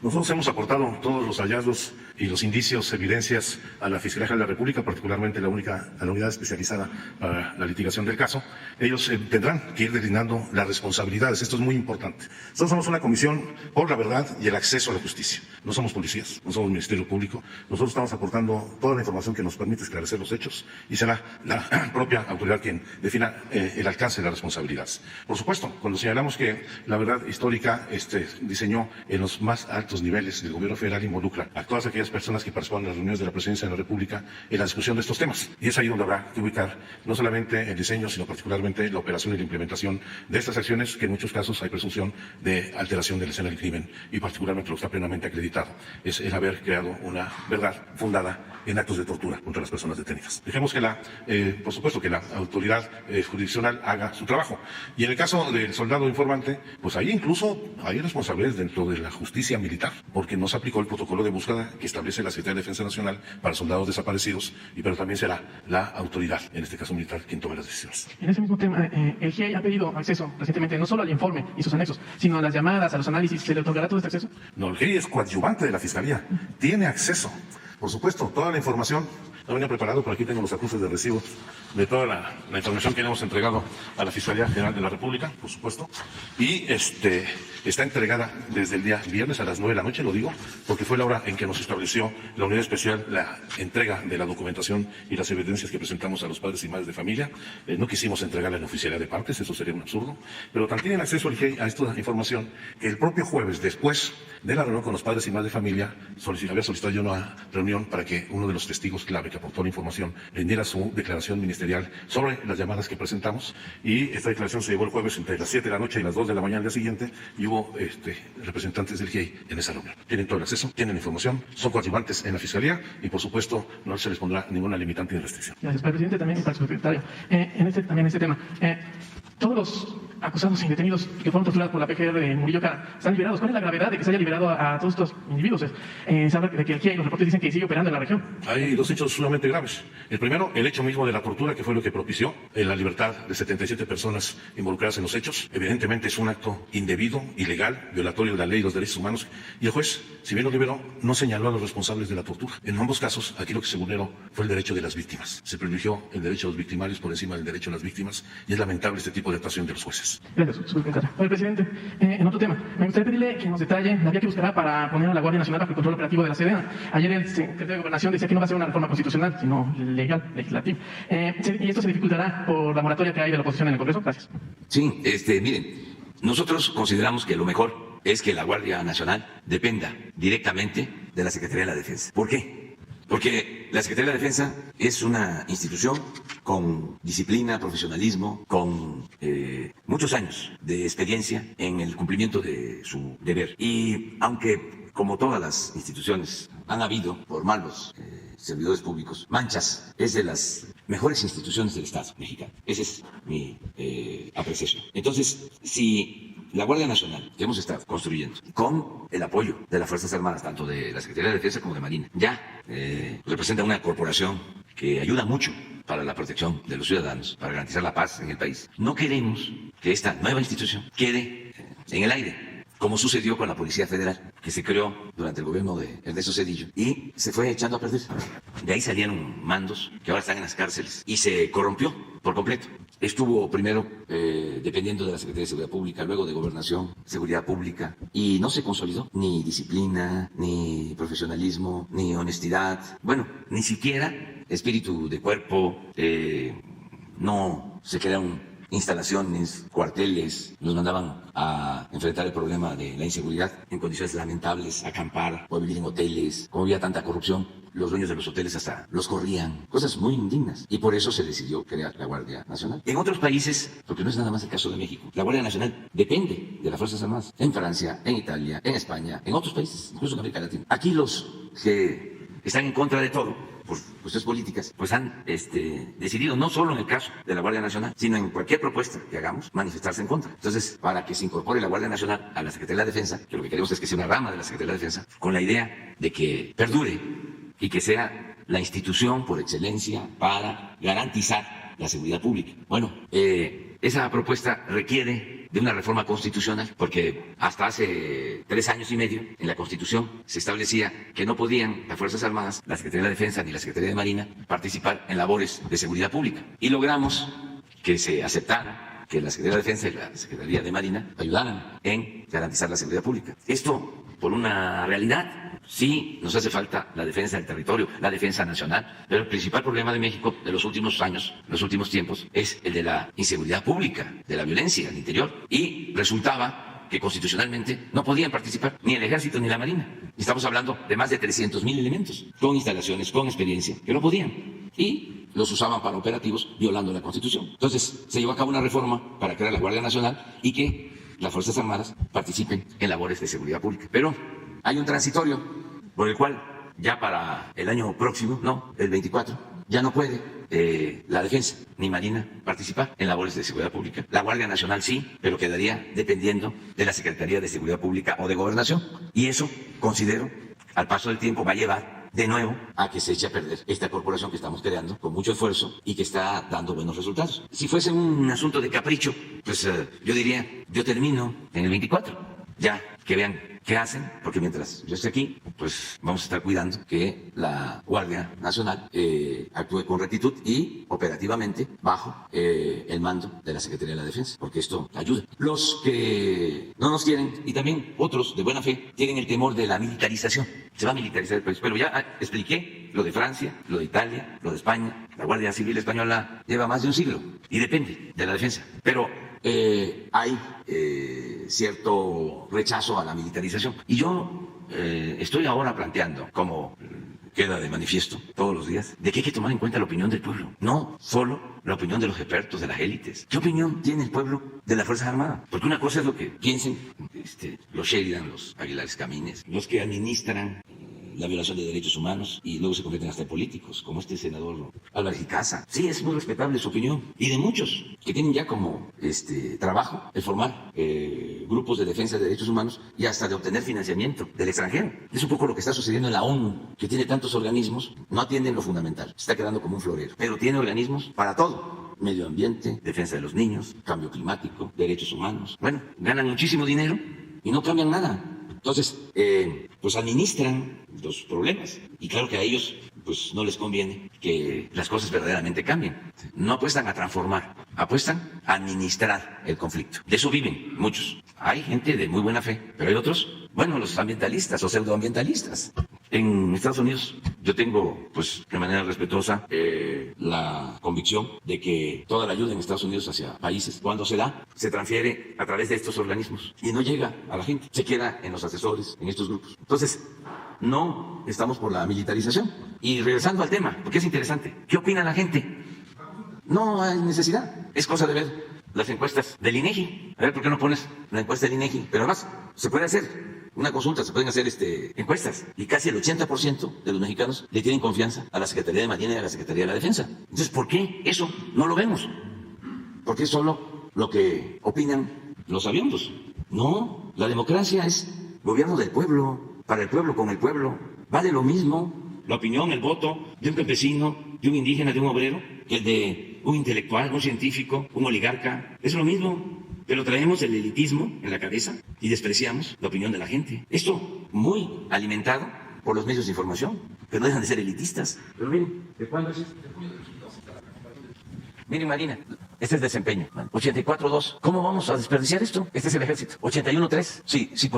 Nosotros hemos aportado todos los hallazgos y los indicios, evidencias a la Fiscalía General de la República, particularmente a la unidad especializada para la litigación del caso. Ellos tendrán que ir delineando las responsabilidades. Esto es muy importante. Nosotros somos una comisión por la verdad y el acceso a la justicia. No somos policías, no somos Ministerio Público. Nosotros estamos aportando toda la información que nos permite esclarecer los hechos y será la propia autoridad quien defina el alcance de las responsabilidades. Por supuesto, cuando señalamos que la verdad histórica diseñó en los más altos niveles del gobierno federal involucra a todas aquellas personas que participan en las reuniones de la Presidencia de la República en la discusión de estos temas. Y es ahí donde habrá que ubicar no solamente el diseño, sino particularmente la operación y la implementación de estas acciones, que en muchos casos hay presunción de alteración de la escena del crimen, y particularmente lo que está plenamente acreditado es el haber creado una verdad fundada en actos de tortura contra las personas detenidas. Dejemos que por supuesto que la autoridad jurisdiccional haga su trabajo. Y en el caso del soldado informante, pues ahí incluso hay responsabilidades dentro de la justicia militar, porque no se aplicó el protocolo de búsqueda que establece la Secretaría de Defensa Nacional para soldados desaparecidos, pero también será la autoridad, en este caso militar, quien tome las decisiones. En ese mismo tema, el GIEI ha pedido acceso recientemente no solo al informe y sus anexos, sino a las llamadas, a los análisis. ¿Se le otorgará todo este acceso? No, el GIEI es coadyuvante de la Fiscalía, tiene acceso. Por supuesto, toda la información no venía preparado, pero aquí tengo los acuses de recibo de toda la información que hemos entregado a la Fiscalía General de la República, por supuesto, y está entregada desde el día viernes a las 9 de la noche, lo digo, porque fue la hora en que nos estableció la unidad especial la entrega de la documentación y las evidencias que presentamos a los padres y madres de familia. No quisimos entregarla en oficialidad de partes, eso sería un absurdo, pero también tienen acceso al GIEI a esta información que el propio jueves, después de la reunión con los padres y madres de familia, había solicitado yo una reunión para que uno de los testigos clave que aportó la información rindiera su declaración ministerial sobre las llamadas que presentamos, y esta declaración se llevó el jueves entre las 7 de la noche y las 2 de la mañana al día siguiente, y hubo representantes del GIEI en esa reunión. Tienen todo el acceso, tienen información, son coadyuvantes en la Fiscalía y por supuesto no se les pondrá ninguna limitante ni restricción. Gracias. Para el presidente también y para el subsecretario. También en este tema. Todos los acusados y detenidos que fueron torturados por la PGR de Murillo Cara están liberados. ¿Cuál es la gravedad de que se haya liberado a todos estos individuos? Se habla de que aquí los reportes dicen que sigue operando en la región. Hay dos hechos sumamente graves. El primero, el hecho mismo de la tortura, que fue lo que propició la libertad de 77 personas involucradas en los hechos. Evidentemente es un acto indebido, ilegal, violatorio de la ley y los derechos humanos. Y el juez, si bien lo liberó, no señaló a los responsables de la tortura. En ambos casos, aquí lo que se vulneró fue el derecho de las víctimas. Se privilegió el derecho de los victimarios por encima del derecho de las víctimas, y es lamentable este tipo de actuación de los jueces. Gracias, subsecretario. Para el presidente, en otro tema, me gustaría pedirle que nos detalle la vía que buscará para poner a la Guardia Nacional bajo el control operativo de la Sedena. Ayer el secretario de Gobernación decía que no va a ser una reforma constitucional, sino legal, legislativa. Y esto se dificultará por la moratoria que hay de la oposición en el Congreso. Gracias. Sí, miren, nosotros consideramos que lo mejor es que la Guardia Nacional dependa directamente de la Secretaría de la Defensa. ¿Por qué? Porque la Secretaría de la Defensa es una institución con disciplina, profesionalismo, con muchos años de experiencia en el cumplimiento de su deber. Y aunque, como todas las instituciones, han habido, por malos servidores públicos, manchas, es de las mejores instituciones del Estado mexicano. Esa es mi apreciación. Entonces, si la Guardia Nacional que hemos estado construyendo con el apoyo de las Fuerzas Armadas, tanto de la Secretaría de Defensa como de Marina, ya representa una corporación que ayuda mucho para la protección de los ciudadanos, para garantizar la paz en el país. No queremos que esta nueva institución quede en el aire, como sucedió con la Policía Federal, que se creó durante el gobierno de Ernesto Zedillo y se fue echando a perder. De ahí salieron mandos que ahora están en las cárceles y se corrompió por completo. Estuvo primero dependiendo de la Secretaría de Seguridad Pública, luego de Gobernación, Seguridad Pública, y no se consolidó ni disciplina, ni profesionalismo, ni honestidad, bueno, ni siquiera espíritu de cuerpo, no se crearon instalaciones, cuarteles, nos mandaban a enfrentar el problema de la inseguridad en condiciones lamentables, acampar o vivir en hoteles. Como había tanta corrupción, los dueños de los hoteles hasta los corrían, cosas muy indignas. Y por eso se decidió crear la Guardia Nacional. En otros países, porque no es nada más el caso de México, la Guardia Nacional depende de las Fuerzas Armadas. En Francia, en Italia, en España, en otros países, incluso en América Latina. Aquí los que están en contra de todo, por cuestiones políticas, pues han decidido, no solo en el caso de la Guardia Nacional, sino en cualquier propuesta que hagamos, manifestarse en contra. Entonces, para que se incorpore la Guardia Nacional a la Secretaría de la Defensa, que lo que queremos es que sea una rama de la Secretaría de la Defensa, con la idea de que perdure y que sea la institución por excelencia para garantizar la seguridad pública. Bueno, esa propuesta requiere de una reforma constitucional, porque hasta hace 3 años y medio en la Constitución se establecía que no podían las Fuerzas Armadas, la Secretaría de la Defensa ni la Secretaría de Marina participar en labores de seguridad pública. Y logramos que se aceptara que la Secretaría de Defensa y la Secretaría de Marina ayudaran en garantizar la seguridad pública. Esto por una realidad. Sí, nos hace falta la defensa del territorio, la defensa nacional, pero el principal problema de México de los últimos años, los últimos tiempos, es el de la inseguridad pública, de la violencia al interior. Y resultaba que constitucionalmente no podían participar ni el Ejército ni la Marina. Estamos hablando de más de 300,000 elementos, con instalaciones, con experiencia, que no podían. Y los usaban para operativos violando la Constitución. Entonces, se llevó a cabo una reforma para crear la Guardia Nacional y que las Fuerzas Armadas participen en labores de seguridad pública. Pero hay un transitorio por el cual ya para el año próximo, no, el 24, ya no puede la Defensa ni Marina participar en labores de seguridad pública. La Guardia Nacional sí, pero quedaría dependiendo de la Secretaría de Seguridad Pública o de Gobernación. Y eso, considero, al paso del tiempo va a llevar de nuevo a que se eche a perder esta corporación que estamos creando con mucho esfuerzo y que está dando buenos resultados. Si fuese un asunto de capricho, pues yo diría, yo termino en el 24, ya que vean qué hacen, porque mientras yo esté aquí, pues vamos a estar cuidando que la Guardia Nacional actúe con rectitud y operativamente bajo el mando de la Secretaría de la Defensa, porque esto ayuda. Los que no nos quieren, y también otros de buena fe, tienen el temor de la militarización. Se va a militarizar el país, pero ya expliqué lo de Francia, lo de Italia, lo de España. La Guardia Civil Española lleva más de un siglo y depende de la defensa. Pero hay cierto rechazo a la militarización. Y yo estoy ahora planteando, como queda de manifiesto todos los días, de que hay que tomar en cuenta la opinión del pueblo, no solo la opinión de los expertos, de las élites. ¿Qué opinión tiene el pueblo de las Fuerzas Armadas? Porque una cosa es lo que piensen los Sheridan, los Aguilares Camines, los que administran la violación de derechos humanos y luego se convierten hasta en políticos, como este senador Álvarez y Casa. Sí, es muy respetable su opinión. Y de muchos que tienen ya como trabajo el formar grupos de defensa de derechos humanos y hasta de obtener financiamiento del extranjero. Es un poco lo que está sucediendo en la ONU, que tiene tantos organismos, no atienden lo fundamental, se está quedando como un florero, pero tiene organismos para todo. Medio ambiente, defensa de los niños, cambio climático, derechos humanos. Bueno, ganan muchísimo dinero y no cambian nada. Entonces, pues administran los problemas. Y claro que a ellos pues no les conviene que las cosas verdaderamente cambien. No apuestan a transformar, apuestan a administrar el conflicto. De eso viven muchos. Hay gente de muy buena fe, pero hay otros, bueno, los ambientalistas o pseudoambientalistas. En Estados Unidos yo tengo, pues, de manera respetuosa, la convicción de que toda la ayuda en Estados Unidos hacia países, cuando se da, se transfiere a través de estos organismos y no llega a la gente, se queda en los asesores, en estos grupos. Entonces, no estamos por la militarización. Y regresando al tema, porque es interesante, ¿qué opina la gente? No hay necesidad, es cosa de ver las encuestas del INEGI. A ver, ¿por qué no pones la encuesta del INEGI? Pero además, se puede hacer una consulta, se pueden hacer encuestas y casi el 80% de los mexicanos le tienen confianza a la Secretaría de Marina y a la Secretaría de la Defensa. Entonces, ¿por qué eso no lo vemos? ¿Por qué solo lo que opinan los aviondos? No, la democracia es gobierno del pueblo, para el pueblo, con el pueblo. Vale lo mismo la opinión, el voto de un campesino, de un indígena, de un obrero, que el de un intelectual, un científico, un oligarca. Es lo mismo. pero traemos el elitismo en la cabeza y despreciamos la opinión de la gente. Esto muy alimentado por los medios de información, que no dejan de ser elitistas. Pero miren, ¿de cuándo es esto? Miren, Marina, este es desempeño. 84-2. ¿Cómo vamos a desperdiciar esto? Este es el ejército. 81-3.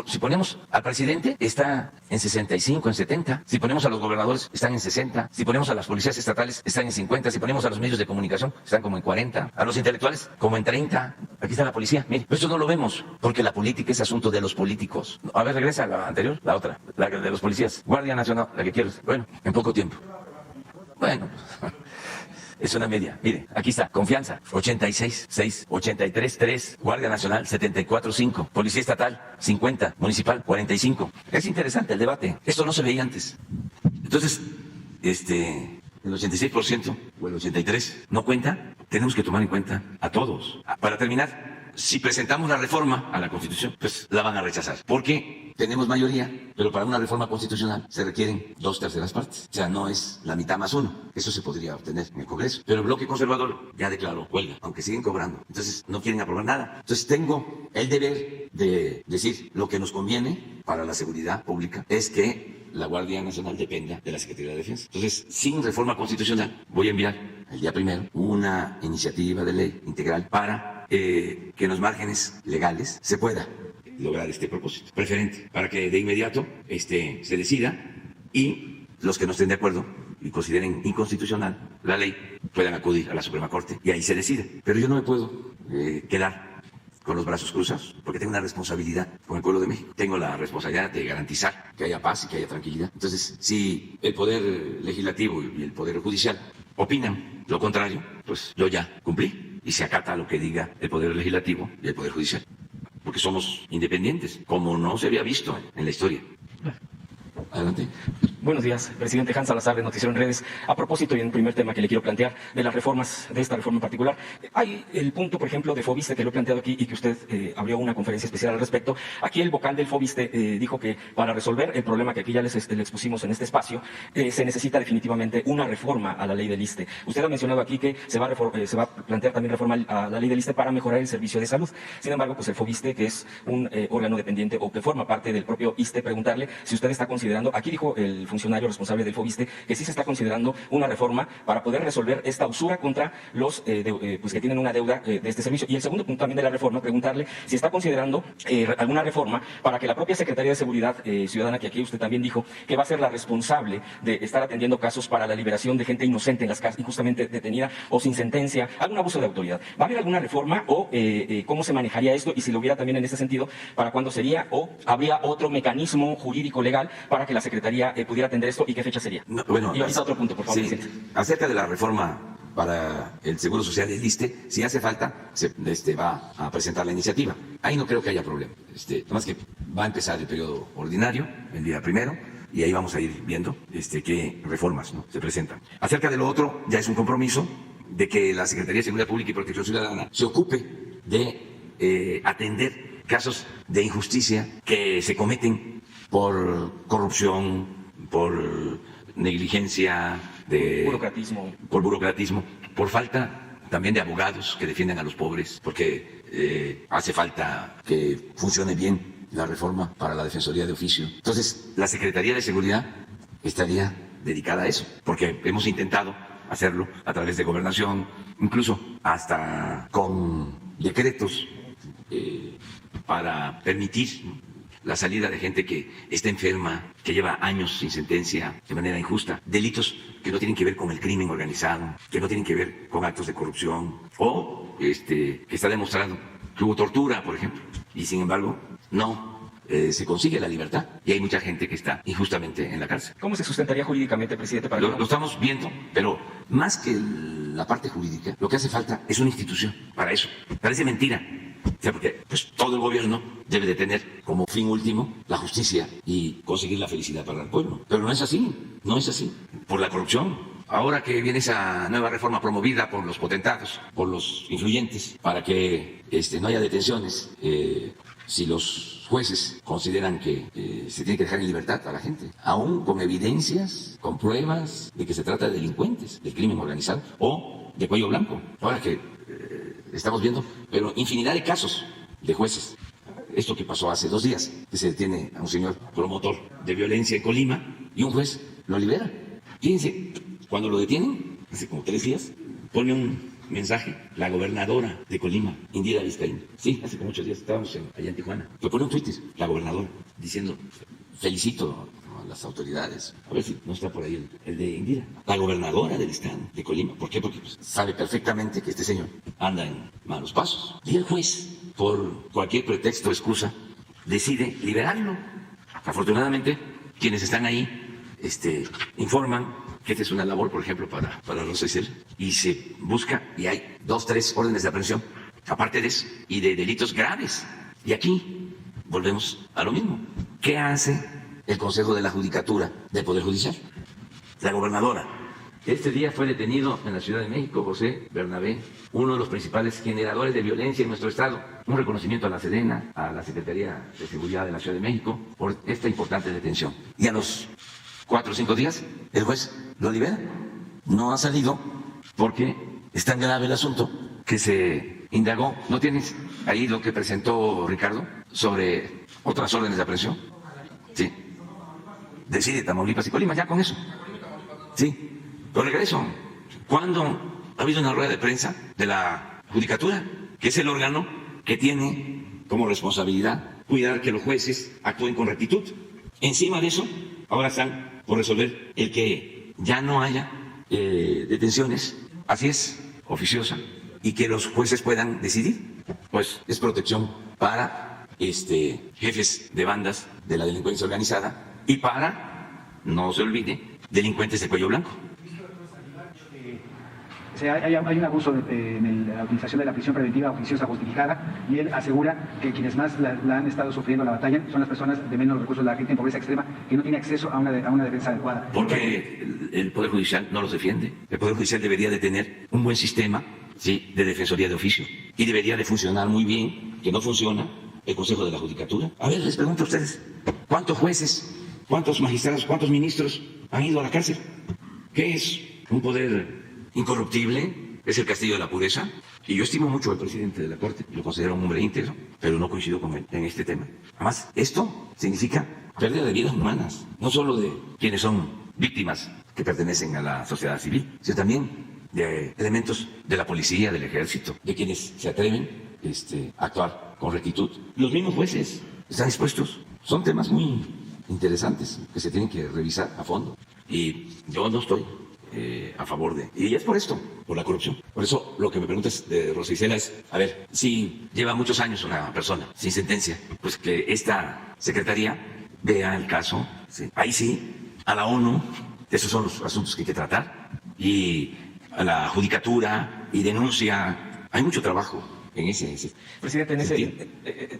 Si ponemos al presidente, está en 65, en 70. Si ponemos a los gobernadores, están en 60. Si ponemos a las policías estatales, están en 50. Si ponemos a los medios de comunicación, están como en 40. A los intelectuales, como en 30. Aquí está la policía. Mire, esto no lo vemos, porque la política es asunto de los políticos. A ver, regresa a la anterior, la otra, la de los policías. Guardia Nacional, la que quieres. Bueno, en poco tiempo. Bueno... Es una media. Mire, aquí está. Confianza, 86-6, 83-3. Guardia Nacional, 74-5. Policía Estatal, 50. Municipal, 45. Es interesante el debate. Esto no se veía antes. Entonces, el 86% o el 83% no cuenta. Tenemos que tomar en cuenta a todos. Para terminar, si presentamos la reforma a la Constitución, pues la van a rechazar. Porque tenemos mayoría, pero para una reforma constitucional se requieren 2/3 partes. O sea, no es la mitad más 1. Eso se podría obtener en el Congreso. Pero el bloque conservador ya declaró huelga, aunque siguen cobrando. Entonces, no quieren aprobar nada. Entonces, tengo el deber de decir lo que nos conviene para la seguridad pública es que la Guardia Nacional dependa de la Secretaría de Defensa. Entonces, sin reforma constitucional, voy a enviar el día 1 una iniciativa de ley integral para que en los márgenes legales se pueda lograr este propósito preferente, para que de inmediato se decida y los que no estén de acuerdo y consideren inconstitucional la ley puedan acudir a la Suprema Corte y ahí se decide. Pero yo no me puedo quedar con los brazos cruzados, porque tengo una responsabilidad con el pueblo de México. Tengo la responsabilidad de garantizar que haya paz y que haya tranquilidad. Entonces, si el Poder Legislativo y el Poder Judicial opinan lo contrario, pues yo ya cumplí y se acata lo que diga el Poder Legislativo y el Poder Judicial, porque somos independientes, como no se había visto en la historia. Adelante. Buenos días, presidente Hans Salazar de Noticiero en Redes. A propósito, y en el primer tema que le quiero plantear, de las reformas, de esta reforma en particular, hay el punto, por ejemplo, de Fobiste, que lo he planteado aquí y que usted abrió una conferencia especial al respecto. Aquí el vocal del Fobiste dijo que para resolver el problema que aquí ya le expusimos en este espacio, se necesita definitivamente una reforma a la ley del ISSSTE. Usted ha mencionado aquí que se va a plantear también reforma a la ley del ISSSTE para mejorar el servicio de salud. Sin embargo, pues el Fobiste, que es un órgano dependiente o que forma parte del propio ISSSTE, preguntarle si usted está considerando, aquí dijo el funcionario responsable del Fobiste que sí se está considerando una reforma para poder resolver esta usura contra los pues que tienen una deuda de este servicio. Y el segundo punto también de la reforma, preguntarle si está considerando alguna reforma para que la propia Secretaría de Seguridad Ciudadana, que aquí usted también dijo que va a ser la responsable de estar atendiendo casos para la liberación de gente inocente en las casas, injustamente detenida o sin sentencia, algún abuso de autoridad. ¿Va a haber alguna reforma o cómo se manejaría esto? Y si lo hubiera también en ese sentido, ¿para cuándo sería? ¿O habría otro mecanismo jurídico legal para que la Secretaría pudiera atender esto y qué fecha sería? No, bueno, y aquí está otro punto, por favor. Sí, acerca de la reforma para el Seguro Social del ISSSTE, si hace falta, se va a presentar la iniciativa. Ahí no creo que haya problema. Más que va a empezar el periodo ordinario, el día 1, y ahí vamos a ir viendo qué reformas, ¿no?, se presentan. Acerca de lo otro, ya es un compromiso de que la Secretaría de Seguridad Pública y Protección Ciudadana se ocupe de atender casos de injusticia que se cometen por corrupción, por negligencia, por burocratismo, por falta también de abogados que defiendan a los pobres, porque hace falta que funcione bien la reforma para la Defensoría de Oficio. Entonces, la Secretaría de Seguridad estaría dedicada a eso, porque hemos intentado hacerlo a través de Gobernación, incluso hasta con decretos para permitir la salida de gente que está enferma, que lleva años sin sentencia de manera injusta, delitos que no tienen que ver con el crimen organizado, que no tienen que ver con actos de corrupción, o que está demostrado que hubo tortura, por ejemplo, y sin embargo no se consigue la libertad y hay mucha gente que está injustamente en la cárcel. ¿Cómo se sustentaría jurídicamente, presidente? Lo estamos viendo, pero más que la parte jurídica, lo que hace falta es una institución para eso. Parece mentira. O sea, porque pues, todo el gobierno debe de tener como fin último la justicia y conseguir la felicidad para el pueblo. Pero no es así, no es así. Por la corrupción. Ahora que viene esa nueva reforma promovida por los potentados, por los influyentes, para que no haya detenciones, si los jueces consideran que se tiene que dejar en libertad a la gente, aún con evidencias, con pruebas de que se trata de delincuentes, del crimen organizado o de cuello blanco. Ahora que estamos viendo, pero infinidad de casos de jueces. Esto que pasó hace 2 días, que se detiene a un señor promotor de violencia en Colima y un juez lo libera. Fíjense, cuando lo detienen, hace como 3 días, pone un mensaje la gobernadora de Colima, Indira Vizcaíno. Sí, hace como 8 días estábamos allá en Tijuana. Lo pone un Twitter, la gobernadora, diciendo, felicito a las autoridades. A ver si no está por ahí el de Indira. La gobernadora del estado de Colima. ¿Por qué? Porque pues, sabe perfectamente que este señor anda en malos pasos. Y el juez, por cualquier pretexto o excusa, decide liberarlo. Afortunadamente, quienes están ahí informan que esta es una labor, por ejemplo, para Rosa Isela, y se busca, y hay 2, 3 órdenes de aprehensión, aparte de eso, y de delitos graves. Y aquí volvemos a lo mismo. ¿Qué hace el Consejo de la Judicatura del Poder Judicial? La gobernadora. Este día fue detenido en la Ciudad de México José Bernabé, uno de los principales generadores de violencia en nuestro estado. Un reconocimiento a la Sedena, a la Secretaría de Seguridad de la Ciudad de México, por esta importante detención. Y a los 4 o 5 días, el juez lo libera. No ha salido porque es tan grave el asunto que se indagó. ¿No tienes ahí lo que presentó Ricardo sobre otras órdenes de aprehensión? Sí. Decide Tamaulipas y Colima, ya con eso. Sí. Pero regreso. ¿Cuándo ha habido una rueda de prensa de la Judicatura, que es el órgano que tiene como responsabilidad cuidar que los jueces actúen con rectitud? Encima de eso, ahora están por resolver el que ya no haya detenciones, así es, oficiosa, y que los jueces puedan decidir. Pues es protección para jefes de bandas de la delincuencia organizada y para, no se olvide, delincuentes de cuello blanco. O sea, hay un abuso en la utilización de la prisión preventiva oficiosa justificada, y él asegura que quienes más la han estado sufriendo la batalla son las personas de menos recursos, la gente en pobreza extrema, que no tiene acceso a una defensa adecuada. Porque el Poder Judicial no los defiende. El Poder Judicial debería de tener un buen sistema, ¿sí?, de defensoría de oficio, y debería de funcionar muy bien, que no funciona, el Consejo de la Judicatura. A ver, les pregunto a ustedes, ¿cuántos jueces, cuántos magistrados, cuántos ministros han ido a la cárcel? ¿Qué es un poder incorruptible? ¿Es el castillo de la pureza? Y yo estimo mucho al presidente de la Corte, lo considero un hombre íntegro, pero no coincido con él en este tema. Además, esto significa pérdida de vidas humanas, no solo de quienes son víctimas que pertenecen a la sociedad civil, sino también de elementos de la policía, del ejército, de quienes se atreven a actuar con rectitud. Los mismos jueces están dispuestos. Son temas muy interesantes que se tienen que revisar a fondo. Y yo no estoy a favor de... Y es por esto, por la corrupción. Por eso lo que me preguntas de Rosa Isela es, a ver, si lleva muchos años una persona sin sentencia, pues que esta secretaría vea el caso, ¿sí?, ahí sí, a la ONU, esos son los asuntos que hay que tratar, y a la judicatura, y denuncia. Hay mucho trabajo en ese Presidente, en ese,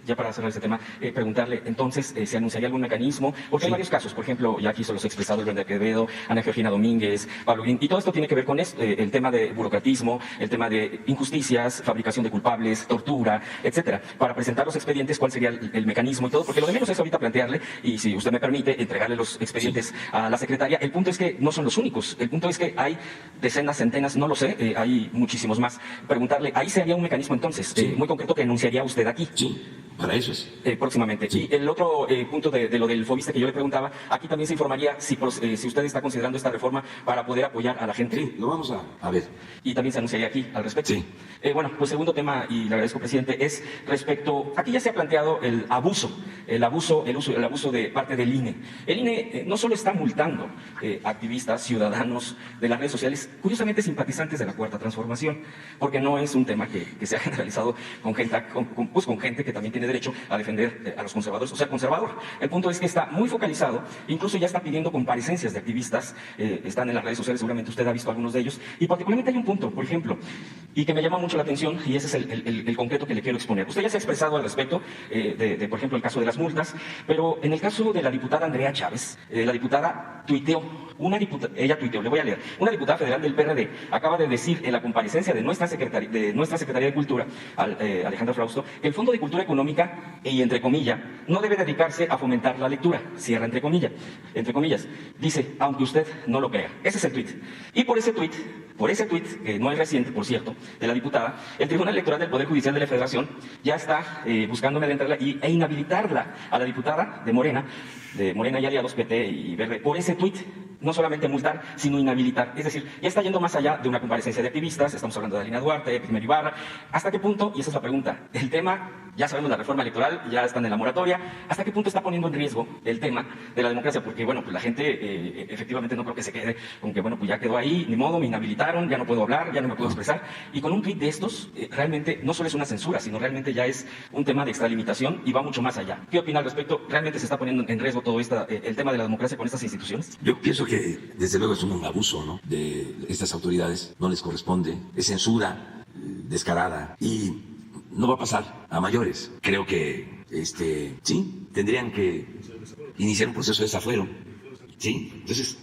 ya para cerrar ese tema, preguntarle, entonces, ¿se anunciaría algún mecanismo? Porque hay varios casos, por ejemplo, ya aquí se los he expresado, el Brenda Quevedo, Ana Georgina Domínguez, Pablo Green, y todo esto tiene que ver con esto, el tema de burocratismo, el tema de injusticias, fabricación de culpables, tortura, etcétera. Para presentar los expedientes, ¿cuál sería el mecanismo y todo? Porque lo de menos es ahorita plantearle, y si usted me permite, entregarle los expedientes a la secretaria. El punto es que no son los únicos, el punto es que hay decenas, centenas, no lo sé, hay muchísimos más. Preguntarle, ¿ahí se haría un mecanismo entonces? Muy concreto, que anunciaría usted aquí. Sí, para eso es. Próximamente. Sí. Y el otro punto de lo del fobista que yo le preguntaba, aquí también se informaría si usted está considerando esta reforma para poder apoyar a la gente. Sí, lo vamos a ver. Y también se anunciaría aquí al respecto. Sí. Bueno, pues segundo tema, y le agradezco, presidente, es respecto, aquí ya se ha planteado el abuso de parte del INE. El INE no solo está multando activistas, ciudadanos de las redes sociales, curiosamente simpatizantes de la Cuarta Transformación, porque no es un tema que se ha generalizado con gente que también tiene derecho a defender a los conservadores o ser conservador. El punto es que está muy focalizado, incluso ya está pidiendo comparecencias de activistas, están en las redes sociales, seguramente usted ha visto algunos de ellos, y particularmente hay un punto, por ejemplo, y que me llama mucho la atención, y ese es el concreto que le quiero exponer. Usted ya se ha expresado al respecto de, por ejemplo, el caso de las multas, pero en el caso de la diputada Andrea Chávez, la diputada tuiteó, ella tuiteó, le voy a leer, una diputada federal del PRD acaba de decir en la comparecencia de nuestra Secretaría de Cultura al Alejandro Frausto, que el Fondo de Cultura Económica, y entre comillas, no debe dedicarse a fomentar la lectura, cierra entre comillas, dice, aunque usted no lo crea. Ese es el tuit. Y por ese tuit, que no es reciente, por cierto, de la diputada, el Tribunal Electoral del Poder Judicial de la Federación ya está buscando adentrarla e inhabilitarla a la diputada de Morena y aliados, PT y Verde, por ese tuit. No solamente multar, sino inhabilitar. Es decir, ya está yendo más allá de una comparecencia de activistas, estamos hablando de Alina Duarte, Primero Ibarra. ¿Hasta qué punto? Y esa es la pregunta. El tema, ya sabemos la reforma electoral, ya están en la moratoria. ¿Hasta qué punto está poniendo en riesgo el tema de la democracia? Porque, bueno, pues la gente efectivamente no creo que se quede con que, bueno, pues ya quedó ahí, ni modo, me inhabilitaron, ya no puedo hablar, ya no me puedo expresar. Y con un tuit de estos, realmente no solo es una censura, sino realmente ya es un tema de extralimitación y va mucho más allá. ¿Qué opina al respecto? ¿Realmente se está poniendo en riesgo todo el tema de la democracia con estas instituciones? Yo pienso que desde luego es un abuso, ¿no?, de estas autoridades, no les corresponde, es censura descarada y no va a pasar a mayores. Creo que sí, tendrían que iniciar un proceso de desafuero, sí. Entonces,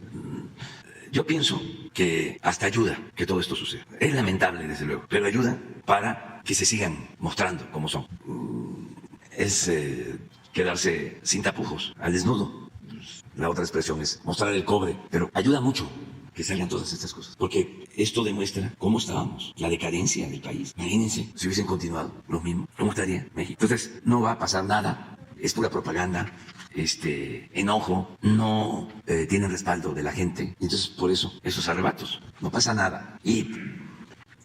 yo pienso que hasta ayuda que todo esto suceda. Es lamentable, desde luego, pero ayuda para que se sigan mostrando como son. Es quedarse sin tapujos, al desnudo. La otra expresión es mostrar el cobre, pero ayuda mucho que salgan todas estas cosas, porque esto demuestra cómo estábamos, la decadencia del país. Imagínense si hubiesen continuado lo mismo, ¿cómo estaría México? Entonces, no va a pasar nada, es pura propaganda, enojo, no tienen respaldo de la gente. Entonces, por eso, esos arrebatos, no pasa nada. Y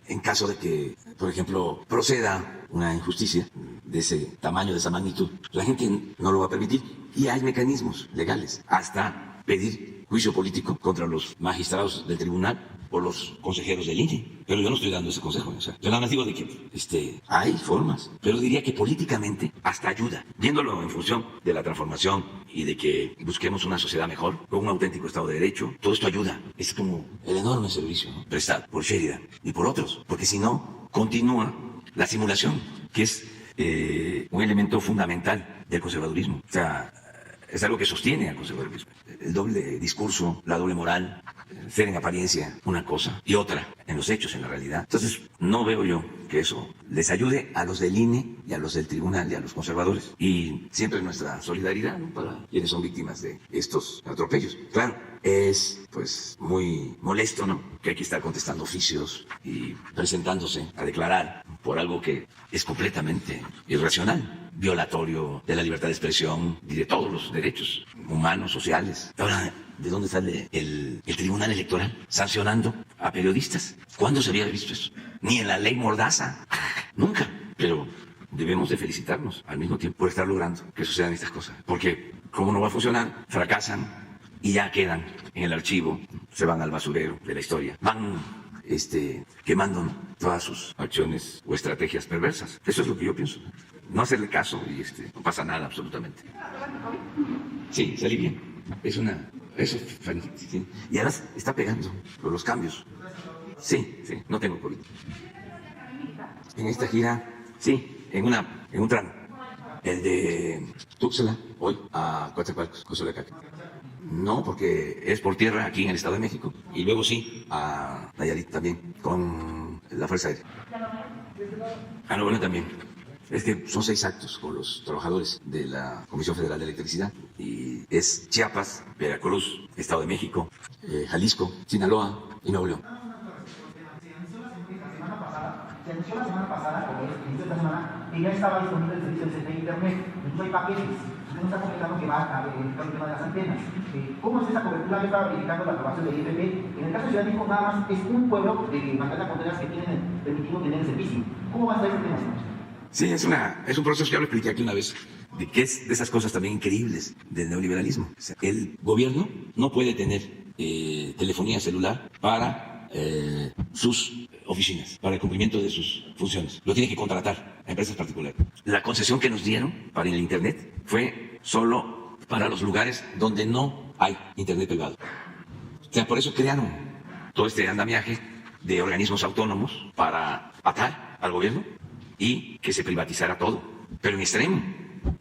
en caso de que, por ejemplo, proceda una injusticia de ese tamaño, de esa magnitud, la gente no lo va a permitir y hay mecanismos legales hasta pedir juicio político contra los magistrados del tribunal o los consejeros del INE. Pero yo no estoy dando ese consejo. O sea, yo nada más digo de que hay formas, pero diría que políticamente hasta ayuda, viéndolo en función de la transformación y de que busquemos una sociedad mejor, con un auténtico Estado de Derecho. Todo esto ayuda. Es como el enorme servicio, ¿no?, prestado por Sheridan y por otros, porque si no, continúa la simulación, que es un elemento fundamental del conservadurismo. O sea, es algo que sostiene al conservadurismo. El doble discurso, la doble moral, ser en apariencia una cosa y otra en los hechos, en la realidad. Entonces, no veo yo que eso les ayude a los del INE y a los del tribunal y a los conservadores. Y siempre nuestra solidaridad, ¿no?, para quienes son víctimas de estos atropellos. Claro, es pues muy molesto, ¿no?, que hay que estar contestando oficios y presentándose a declarar por algo que es completamente irracional, violatorio de la libertad de expresión y de todos los derechos humanos, sociales. Ahora, ¿de dónde sale el Tribunal Electoral sancionando a periodistas? ¿Cuándo se había visto eso? Ni en la ley Mordaza, nunca. Pero debemos de felicitarnos al mismo tiempo por estar logrando que sucedan estas cosas. Porque como no va a funcionar, fracasan y ya quedan en el archivo, se van al basurero de la historia. Van quemando todas sus acciones o estrategias perversas. Eso es lo que yo pienso. No hacerle caso y no pasa nada absolutamente. Sí, salí bien. Eso, sí. Y ahora está pegando por los cambios. Sí, no tengo COVID. En esta gira, sí, en un tramo. El de Tuxtla, hoy a Coatzacoalcos, Cozoleacaque. No, porque es por tierra aquí en el Estado de México. Y luego sí, a Nayarit también, con la Fuerza Aérea. A Nuevo León también. Es que son 6 actos con los trabajadores de la Comisión Federal de Electricidad. Y es Chiapas, Veracruz, Estado de México, Jalisco, Sinaloa y Nuevo León. Se anunció la semana pasada, o el inicio de esta semana, que ya estaba disponible el servicio de Internet. Incluso hay paquetes. Usted nos está comentando que va a verificar el tema de las antenas. ¿Cómo es esa cobertura? Yo estaba verificando la aprobación del IFP. En el caso de Ciudad de México, nada más es un pueblo de Magdalena Contreras que tienen permitido tener el servicio. ¿Cómo va a estar ese tema, señor? Sí, es un proceso que ya lo expliqué aquí una vez, de que es de esas cosas también increíbles del neoliberalismo. O sea, el gobierno no puede tener telefonía celular para sus oficinas, para el cumplimiento de sus funciones. Lo tiene que contratar a empresas particulares. La concesión que nos dieron para el Internet fue solo para los lugares donde no hay Internet privado. O sea, por eso crearon todo este andamiaje de organismos autónomos para atar al gobierno y que se privatizara todo, pero en extremo.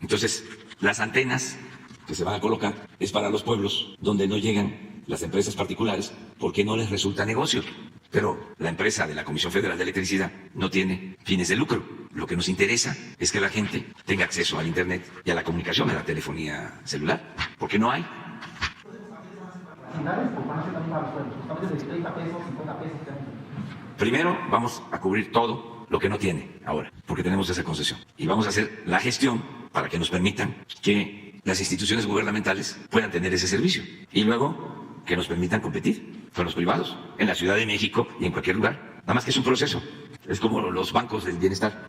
Entonces, las antenas que se van a colocar es para los pueblos donde no llegan las empresas particulares porque no les resulta negocio. Pero la empresa de la Comisión Federal de Electricidad no tiene fines de lucro. Lo que nos interesa es que la gente tenga acceso al Internet y a la comunicación, a la telefonía celular, porque no hay. Primero vamos a cubrir todo lo que no tiene ahora, porque tenemos esa concesión. Y vamos a hacer la gestión para que nos permitan que las instituciones gubernamentales puedan tener ese servicio. Y luego que nos permitan competir con los privados en la Ciudad de México y en cualquier lugar. Nada más que es un proceso. Es como los bancos del bienestar.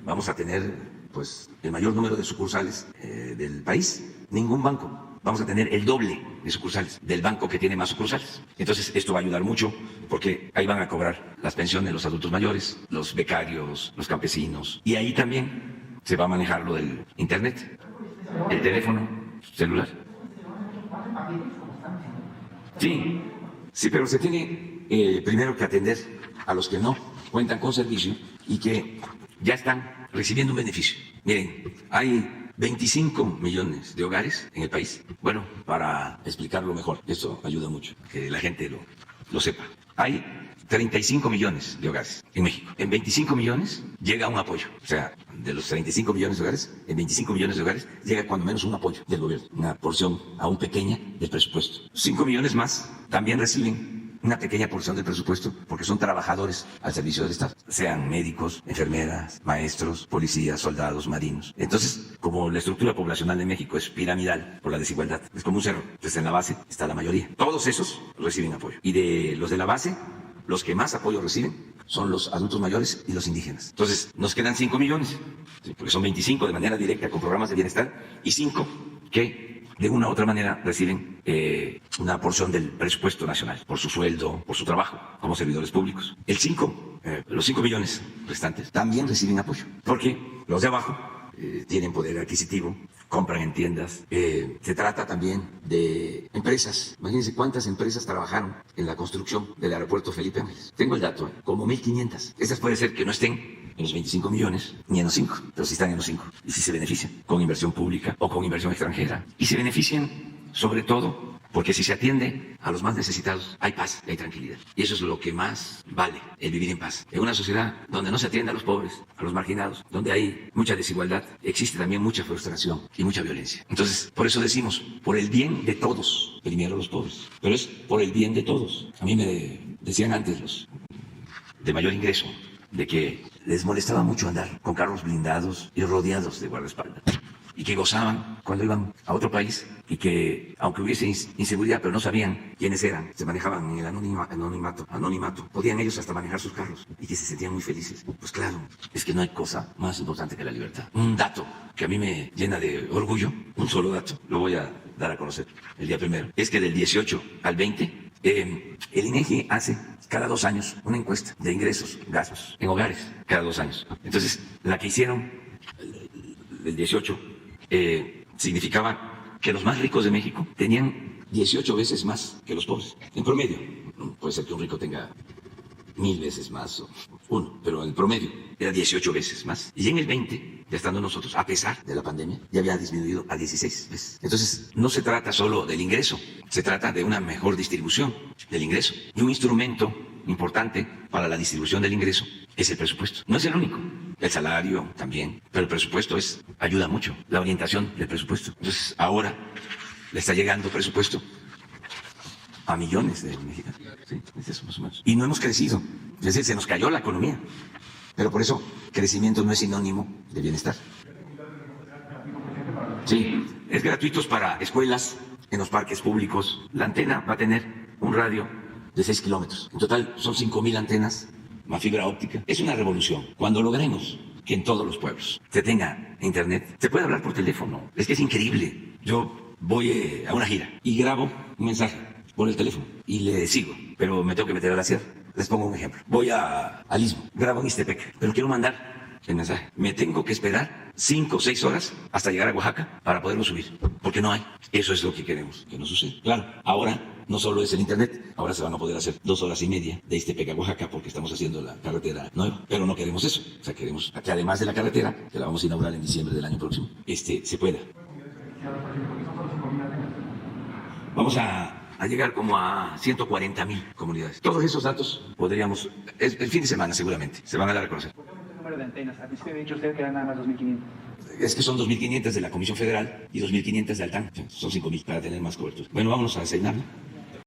Vamos a tener pues el mayor número de sucursales del país. Ningún banco. Vamos a tener el doble de sucursales del banco que tiene más sucursales. Entonces esto va a ayudar mucho porque ahí van a cobrar las pensiones de los adultos mayores, los becarios, los campesinos. Y ahí también se va a manejar lo del Internet, el teléfono celular. Sí, sí, pero se tiene primero que atender a los que no cuentan con servicio y que ya están recibiendo un beneficio. Miren, hay 25 millones de hogares en el país. Bueno, para explicarlo mejor, esto ayuda mucho, que la gente lo sepa. Hay 35 millones de hogares en México. En 25 millones llega un apoyo. O sea, de los 35 millones de hogares, en 25 millones de hogares llega cuando menos un apoyo del gobierno. Una porción aún pequeña del presupuesto. 5 millones más también reciben una pequeña porción del presupuesto porque son trabajadores al servicio del Estado, sean médicos, enfermeras, maestros, policías, soldados, marinos. Entonces, como la estructura poblacional de México es piramidal por la desigualdad, es como un cerro, entonces en la base está la mayoría. Todos esos reciben apoyo. Y de los de la base, los que más apoyo reciben son los adultos mayores y los indígenas. Entonces, nos quedan 5 millones, porque son 25 de manera directa con programas de bienestar y 5 que de una u otra manera reciben una porción del presupuesto nacional por su sueldo, por su trabajo como servidores públicos. Los 5 millones restantes también reciben apoyo, porque los de abajo tienen poder adquisitivo, compran en tiendas. Se trata también de empresas. Imagínense cuántas empresas trabajaron en la construcción del aeropuerto Felipe Ángeles. Tengo el dato, como 1.500. Esas puede ser que no estén en los 25 millones, ni en los 5, pero sí están en los 5. Y sí se benefician con inversión pública o con inversión extranjera. Y se benefician sobre todo porque si se atiende a los más necesitados, hay paz, hay tranquilidad. Y eso es lo que más vale, el vivir en paz. En una sociedad donde no se atiende a los pobres, a los marginados, donde hay mucha desigualdad, existe también mucha frustración y mucha violencia. Entonces, por eso decimos, por el bien de todos, primero los pobres, pero es por el bien de todos. A mí me decían antes los de mayor ingreso, de que les molestaba mucho andar con carros blindados y rodeados de guardaespaldas. Y que gozaban cuando iban a otro país y que, aunque hubiese inseguridad, pero no sabían quiénes eran, se manejaban en el anonimato, podían ellos hasta manejar sus carros y que se sentían muy felices. Pues claro, es que no hay cosa más importante que la libertad. Un dato que a mí me llena de orgullo, un solo dato, lo voy a dar a conocer el día primero, es que del 18 al 20, el INEGI hace cada 2 años una encuesta de ingresos, gastos en hogares, cada 2 años. Entonces, la que hicieron del 18 significaba que los más ricos de México tenían 18 veces más que los pobres, en promedio. Puede ser que un rico tenga 1000 veces más o uno, pero en promedio era 18 veces más. Y en el 20, ya estando nosotros, a pesar de la pandemia, ya había disminuido a 16 veces. Entonces, no se trata solo del ingreso, se trata de una mejor distribución del ingreso. Y un instrumento importante para la distribución del ingreso es el presupuesto. No es el único. El salario también, pero el presupuesto ayuda mucho, la orientación del presupuesto. Entonces, ahora le está llegando presupuesto a millones de mexicanos, ¿sí? Es eso más o menos. Y no hemos crecido, es decir, se nos cayó la economía. Pero por eso, crecimiento no es sinónimo de bienestar. Sí, es gratuito para escuelas, en los parques públicos. La antena va a tener un radio de 6 kilómetros. En total son 5,000 antenas, más fibra óptica. Es una revolución. Cuando logremos que en todos los pueblos se tenga internet, se puede hablar por teléfono. Es que es increíble. Yo voy a una gira y grabo un mensaje por el teléfono y le sigo, pero me tengo que meter a la sierra. Les pongo un ejemplo. Voy al Istmo, grabo en Ixtepec, pero quiero mandar el mensaje. Me tengo que esperar 5 o 6 horas hasta llegar a Oaxaca para poderlo subir, porque no hay. Eso es lo que queremos que no suceda. Claro, ahora no solo es el internet, ahora se van a poder hacer 2 horas y media de Ixtepec a Oaxaca porque estamos haciendo la carretera nueva, pero no queremos eso. O sea, queremos que además de la carretera, que la vamos a inaugurar en diciembre del año próximo, se pueda. Vamos a llegar como a 140,000 comunidades. Todos esos datos podríamos, el fin de semana seguramente, se van a dar a conocer. ¿Por qué el número de antenas. Al principio había dicho usted que eran nada más 2.500. Es que son 2.500 de la Comisión Federal y 2.500 de Altán. Son 5.000 para tener más cobertura. Bueno, vámonos a desayunar, ¿no?